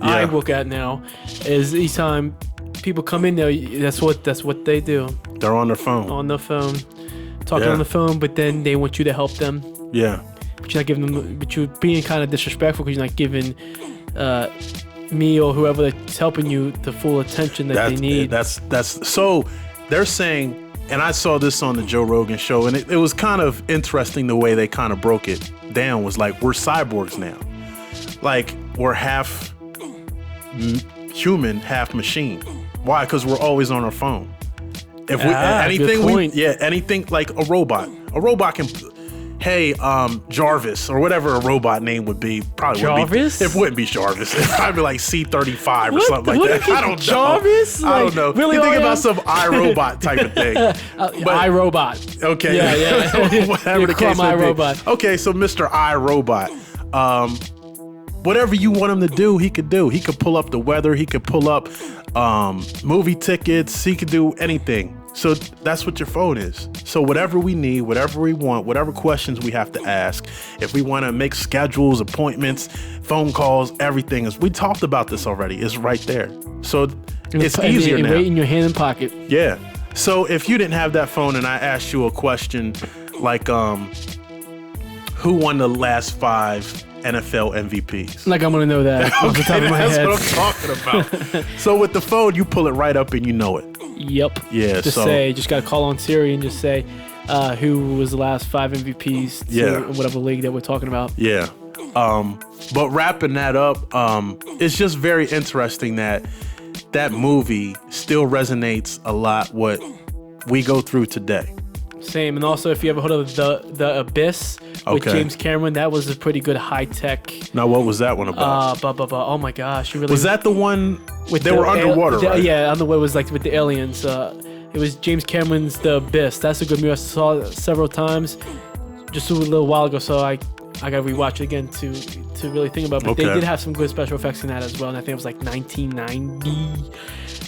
I work at now, is each time people come in there, that's what they do. They're on their phone. On the phone, talking on the phone, but then they want you to help them. Yeah. But you're not giving them. But you're being kind of disrespectful because you're not giving me or whoever that's helping you the full attention that they need. That's so they're saying. And I saw this on the Joe Rogan show, and it was kind of interesting the way they kind of broke it down. Was like, we're cyborgs now. Like, we're half human, half machine. Why? Because we're always on our phone. If anything like a robot. A robot can, hey, Jarvis, or whatever a robot name would be. Probably Jarvis? It wouldn't be Jarvis. It'd probably be like C-35 or something like that. I don't know. Jarvis? I don't know. Really you think about some iRobot type of thing. iRobot. Okay. Yeah. Whatever the case may be. iRobot. Okay, so Mr. iRobot. Whatever you want him to do, he could do. He could pull up the weather. He could pull up movie tickets. He could do anything. So that's what your phone is. So whatever we need, whatever we want, whatever questions we have to ask, if we want to make schedules, appointments, phone calls, everything is. We talked about this already. It's right there. So it's easier now. Right in your hand and pocket. Yeah. So if you didn't have that phone and I asked you a question like, who won the last 5 NFL MVPs? Like I'm gonna know that off the top of my that's head. What I'm talking about. So with the phone, you pull it right up and you know it. Yep. Yeah. Just gotta call on Siri and just say who was the last 5 MVPs to whatever league that we're talking about. Yeah. But wrapping that up, it's just very interesting that movie still resonates a lot what we go through today. Same. And also, if you ever heard of the Abyss with James Cameron, that was a pretty good high tech. Now, what was that one about? Oh my gosh, you really was that the one with they were underwater? Right? Yeah, underwater was like with the aliens. It was James Cameron's The Abyss. That's a good movie. I saw it several times. just a little while ago, so I gotta rewatch it again to really think about it. But they did have some good special effects in that as well, and I think it was like 1990,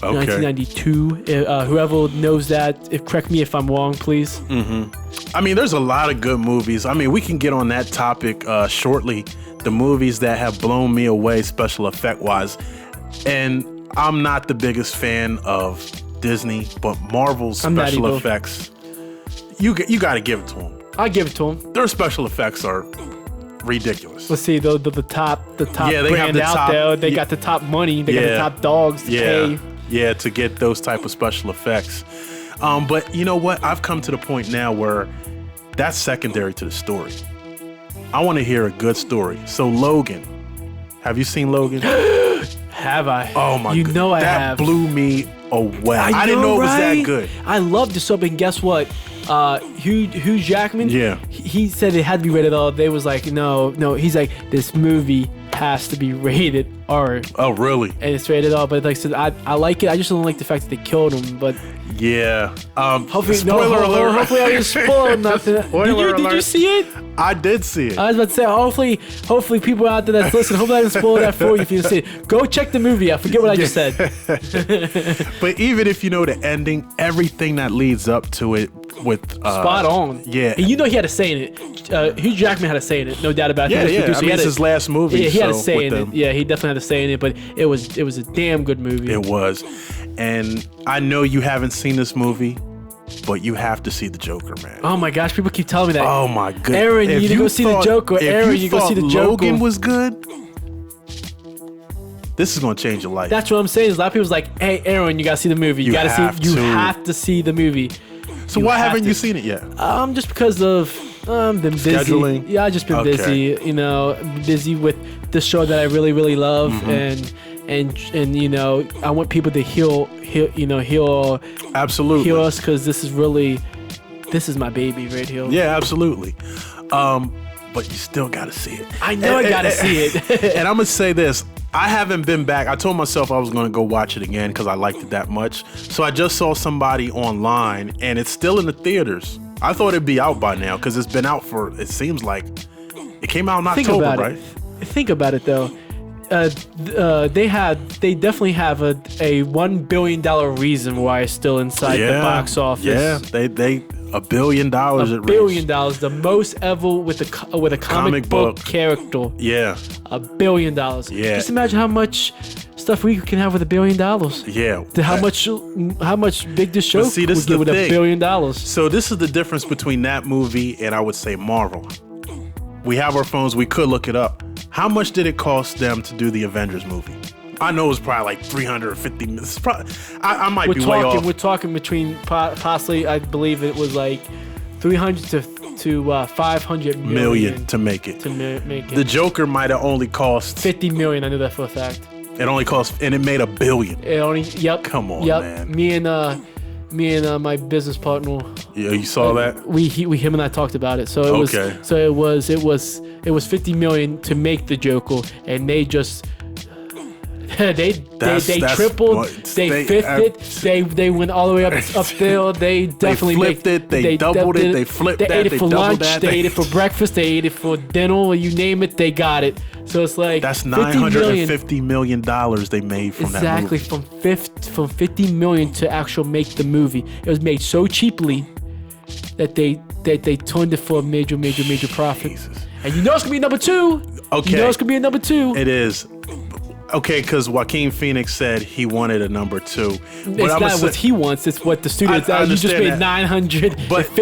1992. Whoever knows that, correct me if I'm wrong, please. I mean, there's a lot of good movies. I mean, we can get on that topic shortly. The movies that have blown me away special effect wise. And I'm not the biggest fan of Disney, but Marvel's special effects, you got to give it to them. I give it to them. Their special effects are ridiculous. Let's see, the top yeah, they brand have the out top, there. They got the top money. They got the top dogs to pay. Yeah, to get those type of special effects. But you know what? I've come to the point now where that's secondary to the story. I want to hear a good story. So Logan, have you seen Logan? Have I? Oh my god. You know I have. That blew me away. I didn't know it was that good. I loved the soap, and guess what? Hugh Jackman, he said it had to be rated R. They was like, no. He's like, this movie has to be rated R. Oh, really? And it's rated R. But like I said, I like it. I just don't like the fact that they killed him. But yeah. Hopefully, spoiler alert. Hopefully I didn't spoil nothing. Did you see it? I did see it. I was about to say, hopefully people out there that's listening, hopefully I didn't spoil that for you if you didn't see it. Go check the movie. I forget what I just said. But even if you know the ending, everything that leads up to it with spot on. Yeah. And you know he had a say in it. Hugh Jackman had a say in it, no doubt about it. Yeah. I mean, it's his last movie. Yeah, he had a say in it. Yeah, he definitely had a say in it. But it was a damn good movie. It was. And I know you haven't seen this movie, but you have to see the Joker, man. Oh my gosh, people keep telling me that. Oh my goodness. Aaron, you need to go see the Joker. Aaron, you go see the Joker. Logan was good. This is gonna change your life. That's what I'm saying. A lot of people's like, "Hey, Aaron, you gotta see the movie. You have to see the movie." So why haven't you seen it yet? Just because of been busy. Scheduling? Yeah, I just been busy. You know, busy with the show that I really, really love, and you know, I want people to heal Absolutely. heal us, because this is my baby right here. Yeah, absolutely. But you still gotta see it. I know I gotta see it. And I'm gonna say this. I haven't been back. I told myself I was going to go watch it again because I liked it that much. So I just saw somebody online, and it's still in the theaters. I thought it'd be out by now because it's been out for, it seems like, it came out in October, right? Think about it, though. They definitely have a $1 billion reason why it's still inside the box office. Yeah, they $1 billion. $1 billion, the most ever with a comic book character. Yeah, $1 billion. Yeah, just imagine how much stuff we can have with $1 billion. Yeah, how much big this show would get with $1 billion. So this is the difference between that movie and I would say Marvel. We have our phones. We could look it up. How much did it cost them to do the Avengers movie? I know it was probably like 350 million. I might be way off. We're talking between possibly, I believe it was like 300 to 500 million to make it. Make it. The Joker might have only cost 50 million. I knew that for a fact. It only cost, and it made $1 billion. It only, yep. Come on, man. Me and my business partner. Yeah, you saw that? Him and I talked about it. So it was 50 million to make the Joker, and they just they tripled, they fifth it, they went all the way up there. They definitely flipped it, they doubled it, they flipped that, they ate it for lunch, that, they ate it for breakfast, they ate it for dinner, you name it, they got it. So it's like that's $950 million they made from that movie. Exactly, from 50 million to actually make the movie. It was made so cheaply that they turned it for a major profit. Jesus. And you know it's gonna be number 2. Okay. You know it's gonna be a number 2. It is. Okay, because Joaquin Phoenix said he wanted a number 2. It's not what he wants; it's what the studio. You just made 950. But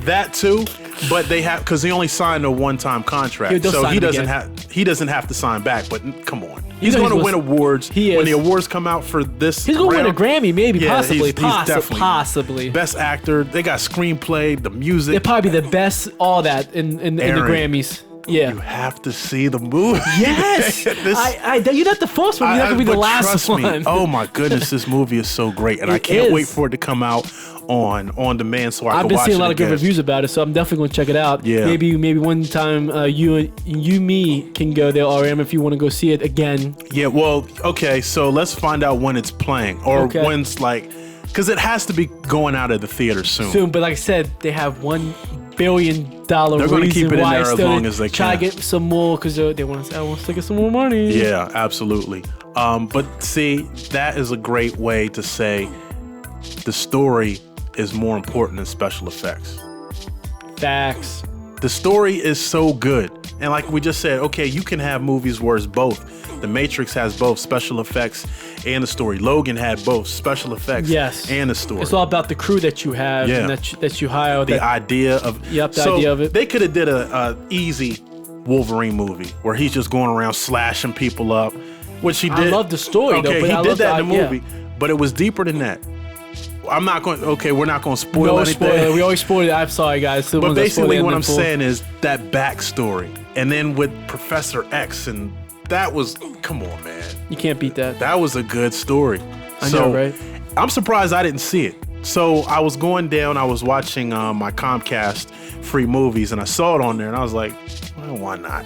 that too. But they have, because he only signed a one-time contract, so he doesn't have to sign back. But come on, he's going to win awards. When the awards come out for this, he's going to win a Grammy, maybe, possibly, he's definitely possibly. Best actor. They got screenplay, the music. They're probably the best. All that in the Grammys. Yeah, you have to see the movie. Yes, you're not the first one. You're not gonna be the last one. Me, oh my goodness, this movie is so great, and I can't wait for it to come out on demand so I can watch it. I've been seeing a lot of good reviews about it, so I'm definitely gonna check it out. Yeah, maybe one time me can go there, RM, if you want to go see it again. Yeah, well, okay, so let's find out when it's playing or when's because it has to be going out of the theater soon. But like I said, they have $1 billion They're gonna reason keep it in why there as still long as they try can. to get some more because they want to get some more money. Yeah, absolutely. But see, that is a great way to say the story is more important than special effects. Facts. The story is so good. And like we just said, okay, you can have movies where it's both. The Matrix has both special effects and the story. Logan had both special effects and the story. It's all about the crew that you have and that you hire. The idea of idea of it. They could have did a easy Wolverine movie where he's just going around slashing people up, which he did. I love the story though. But he I did love that in the movie, but it was deeper than that. I'm not going. Okay, we're not going to spoil anything. Spoiler. We always spoil it. I'm sorry, guys. But basically, what I'm saying is that backstory, and then with Professor X, and that was, come on, man. You can't beat that. That was a good story. I know, right? I'm surprised I didn't see it. So I was going down. I was watching my Comcast free movies, and I saw it on there, and I was like, well, why not?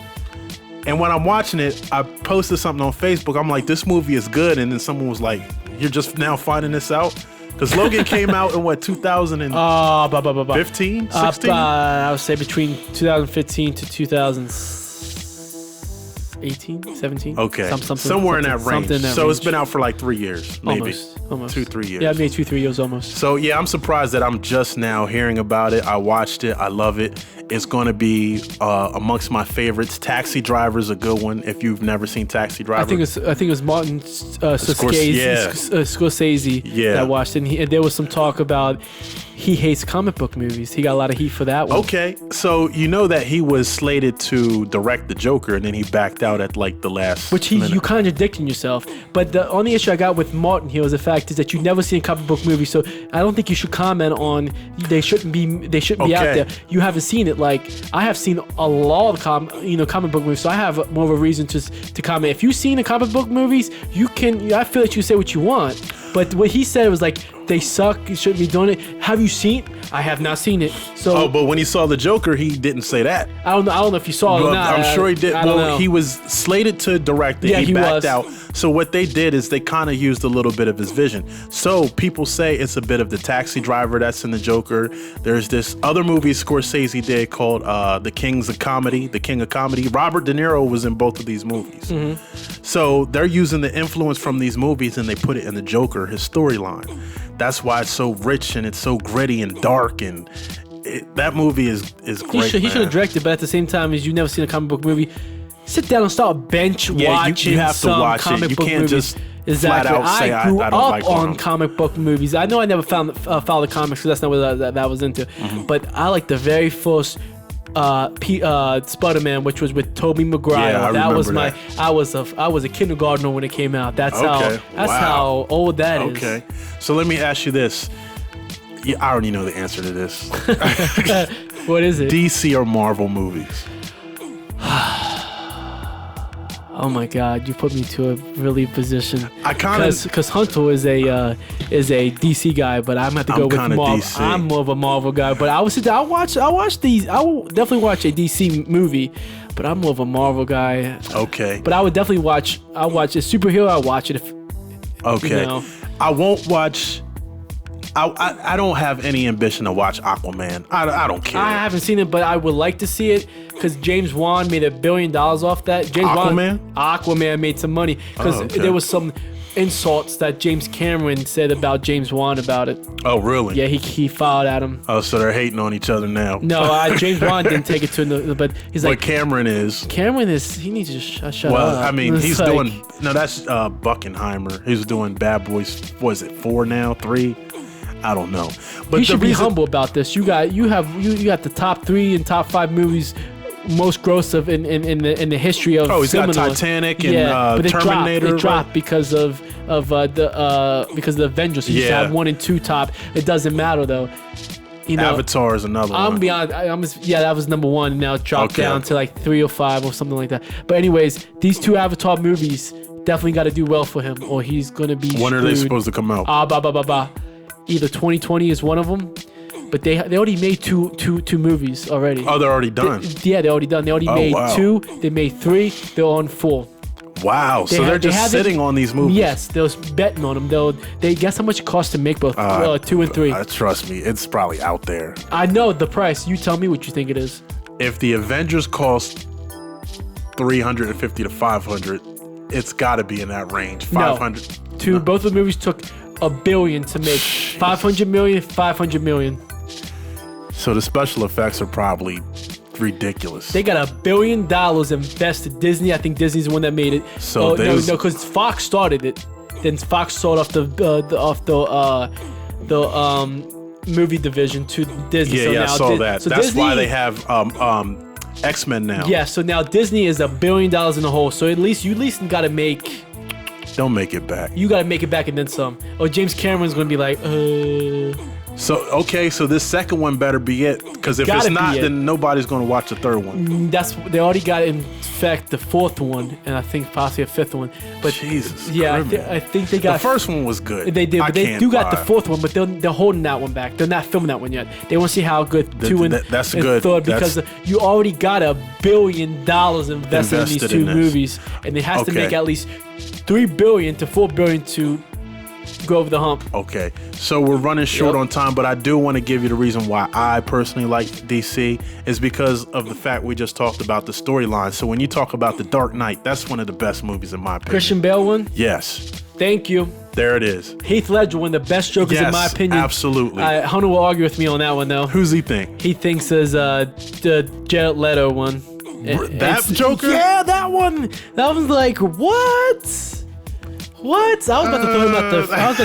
And when I'm watching it, I posted something on Facebook. I'm like, this movie is good, and then someone was like, you're just now finding this out? Because Logan came out in what, 2015, 16? I would say between 2015 to 2018, 17. Okay, somewhere in that range. So it's been out for like 3 years, maybe. Almost. 2-3 years. Yeah, maybe 2-3 years almost. So yeah, I'm surprised that I'm just now hearing about it. I watched it. I love it. It's going to be amongst my favorites. Taxi Driver's a good one. If you've never seen Taxi Driver, I think it was Martin Scorsese that watched it. And there was some talk about he hates comic book movies. He got a lot of heat for that one. Okay, so you know that he was slated to direct the Joker, and then he backed out at like the last. Which you contradicting yourself. But the only issue I got with Martin here was the fact is that you've never seen a comic book movie, so I don't think you should comment on they shouldn't be out there. You haven't seen it. Like I have seen a lot of comic book movies, so I have more of a reason to comment. If you've seen the comic book movies, you can. I feel that you say what you want. But what he said was like, they suck. You shouldn't be doing it. Have you seen? I have not seen it. So. But when he saw the Joker, he didn't say that. I don't know if you saw it or not. I'm sure he did. I don't know. He was slated to direct it. Yeah, he backed out. So what they did is they kind of used a little bit of his vision. So people say it's a bit of the Taxi Driver that's in the Joker. There's this other movie Scorsese did called The King of Comedy. Robert De Niro was in both of these movies. Mm-hmm. So they're using the influence from these movies and they put it in the Joker, his storyline. That's why it's so rich and it's so gritty and dark, and that movie is great. He should have directed, but at the same time, as you've never seen a comic book movie, sit down and start watching. You have to watch it. You can't just flat out say I don't like one. I grew up on comic book movies. I know I never followed the comics because that's not what that was into. Mm-hmm. But I like the very first Spider-Man, which was with Tobey Maguire. Yeah, that was my. I was a kindergartner when it came out. That's how old that is. Okay, so let me ask you this. I already know the answer to this. What is it? DC or Marvel movies? Oh my God, you put me to a really position. I kind of because Hunter is a DC guy, but I'm gonna have to go with Marvel. DC. I'm more of a Marvel guy, but I will watch these. I will definitely watch a DC movie, but I'm more of a Marvel guy. Okay. But I would definitely watch. I'll watch a superhero. I'll watch it if. Okay. I won't watch. I don't have any ambition to watch Aquaman. I don't care. I haven't seen it, but I would like to see it because James Wan made $1 billion off that. Aquaman made some money because there was some insults that James Cameron said about James Wan about it. Oh, really? Yeah, he filed at him. Oh, so they're hating on each other now. No, James Wan didn't take it to the, but he's like. But Cameron is, he needs to shut up. Well, I mean, he's like, doing, no, that's Buckenheimer. He's doing Bad Boys, what is it, 4 now, 3? I don't know. But you should be humble about this. You got the top 3 and top 5 movies most gross of in the history of. Oh, he's got Titanic and but Terminator. It dropped because of the Avengers. He used to have 1 and 2 top. It doesn't matter though. Avatar is another one. I'm beyond. That was number 1. And now it dropped down to like 3 or 5 or something like that. But anyways, these 2 Avatar movies definitely got to do well for him, or he's gonna be. When are they supposed to come out? Either 2020 is one of them, but they already made two movies already. Oh, they're already done. They're already done. They already made 2. They made 3. They're on 4. Wow. So they're just sitting on these movies. Yes, they're betting on them. They guess how much it costs to make both 2 and 3. Trust me, it's probably out there. I know the price. You tell me what you think it is. If the Avengers cost 350 to 500, it's got to be in that range. 500. No. Both of the movies took $1 billion to make. 500 million, 500 million. So the special effects are probably ridiculous. They got $1 billion invested. Disney, I think Disney's the one that made it. So no, because Fox started it. Then Fox sold off the movie division to Disney. Yeah, so I now saw that. So That's Disney, why they have X-Men now. Yeah, so now Disney is $1 billion in the hole. So at least got to make. Don't make it back. You got to make it back and then some. Or James Cameron's going to be like, So this second one better be it, because if it's not, then nobody's going to watch the third one. They already got in fact the fourth one, and I think possibly a fifth one. But Jesus, yeah, I think they got the first one was good. They did, but they do got the fourth one, but they're holding that one back. They're not filming that one yet. They want to see how good two and third, because you already got $1 billion invested in these two movies, and it has to make at least $3 billion to $4 billion to go over the hump. Okay, so we're running short on time, but I do want to give you the reason why I personally like DC is because of the fact we just talked about the storyline. So when you talk about The Dark Knight, that's one of the best movies in my opinion. Christian Bale one? Yes. Thank you. There it is. Heath Ledger, one of the best Jokers in my opinion. Absolutely. Hunter will argue with me on that one though. Who's he think? He thinks is the Jared Leto one. That Joker? Yeah, that one. That one's like, what? What? I was about to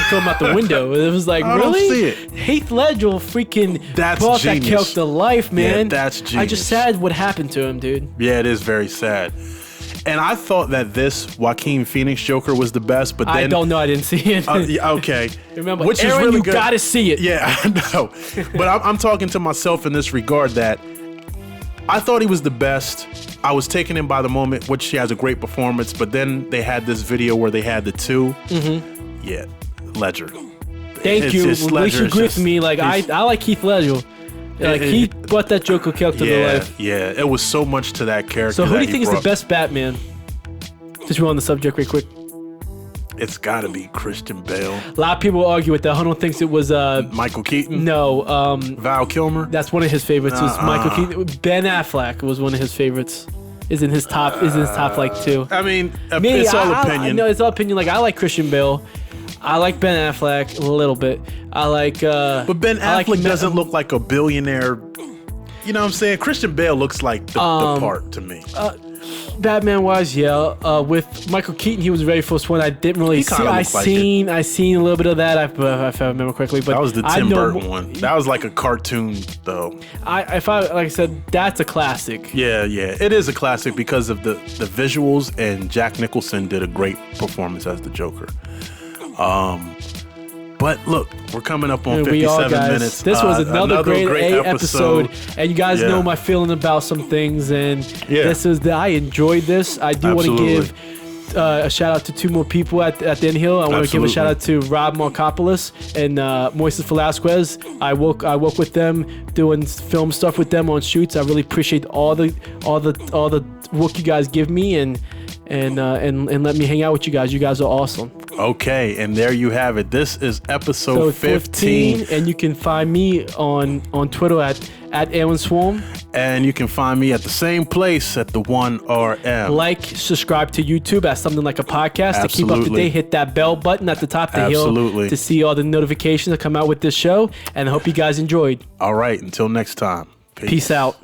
throw him out the window. It was like, I really? don't see it. Heath Ledger freaking brought that character to life, man. Yeah, that's genius. I just sad what happened to him, dude. Yeah, it is very sad. And I thought that this Joaquin Phoenix Joker was the best, but then I don't know. I didn't see it. Okay. Remember, which Aaron, is really you good. gotta see it. Yeah, I know. But I'm talking to myself in this regard that I thought he was the best. I was taken in by the moment, which he has a great performance. But then they had this video where they had the two. Mm-hmm. Yeah, Ledger. Thank you. At least you agree with me. Like I like Heath Ledger. Like he brought that Joker character to life. Yeah, it was so much to that character. So who do you think is the best Batman? Just on the subject real quick. It's got to be Christian Bale. A lot of people argue with that. Hunter thinks it was Michael Keaton. No, Val Kilmer. That's one of his favorites. Was Michael Keaton. Ben Affleck was one of his favorites. Is in his top like 2. I mean, it's all opinion. No, it's all opinion. Like I like Christian Bale. I like Ben Affleck a little bit. I like. But Ben Affleck doesn't look like a billionaire. You know what I'm saying? Christian Bale looks like the part to me. Batman wise, yeah. With Michael Keaton, he was the very first one I didn't really see. I seen a little bit of that, if I remember correctly. But that was the Tim Burton one. That was like a cartoon, though. Like I said, that's a classic. Yeah, it is a classic because of the visuals, and Jack Nicholson did a great performance as the Joker. But look, we're coming up on 57 minutes. This was another great episode. And you guys know my feeling about some things. And I enjoyed this. I do want to give a shout out to 2 more people at the end here. I want to give a shout out to Rob Markopoulos and Moises Velasquez. I work with them, doing film stuff with them on shoots. I really appreciate all the work you guys give me and let me hang out with you guys. You guys are awesome. Okay, and there you have it. This is episode 15. And you can find me on Twitter at Aaron Swarm. And you can find me at the same place at the 1RM. Like, subscribe to YouTube as something like a podcast. To keep up to date, hit that bell button at the top of the hill to see all the notifications that come out with this show. And I hope you guys enjoyed. All right, until next time. Peace out.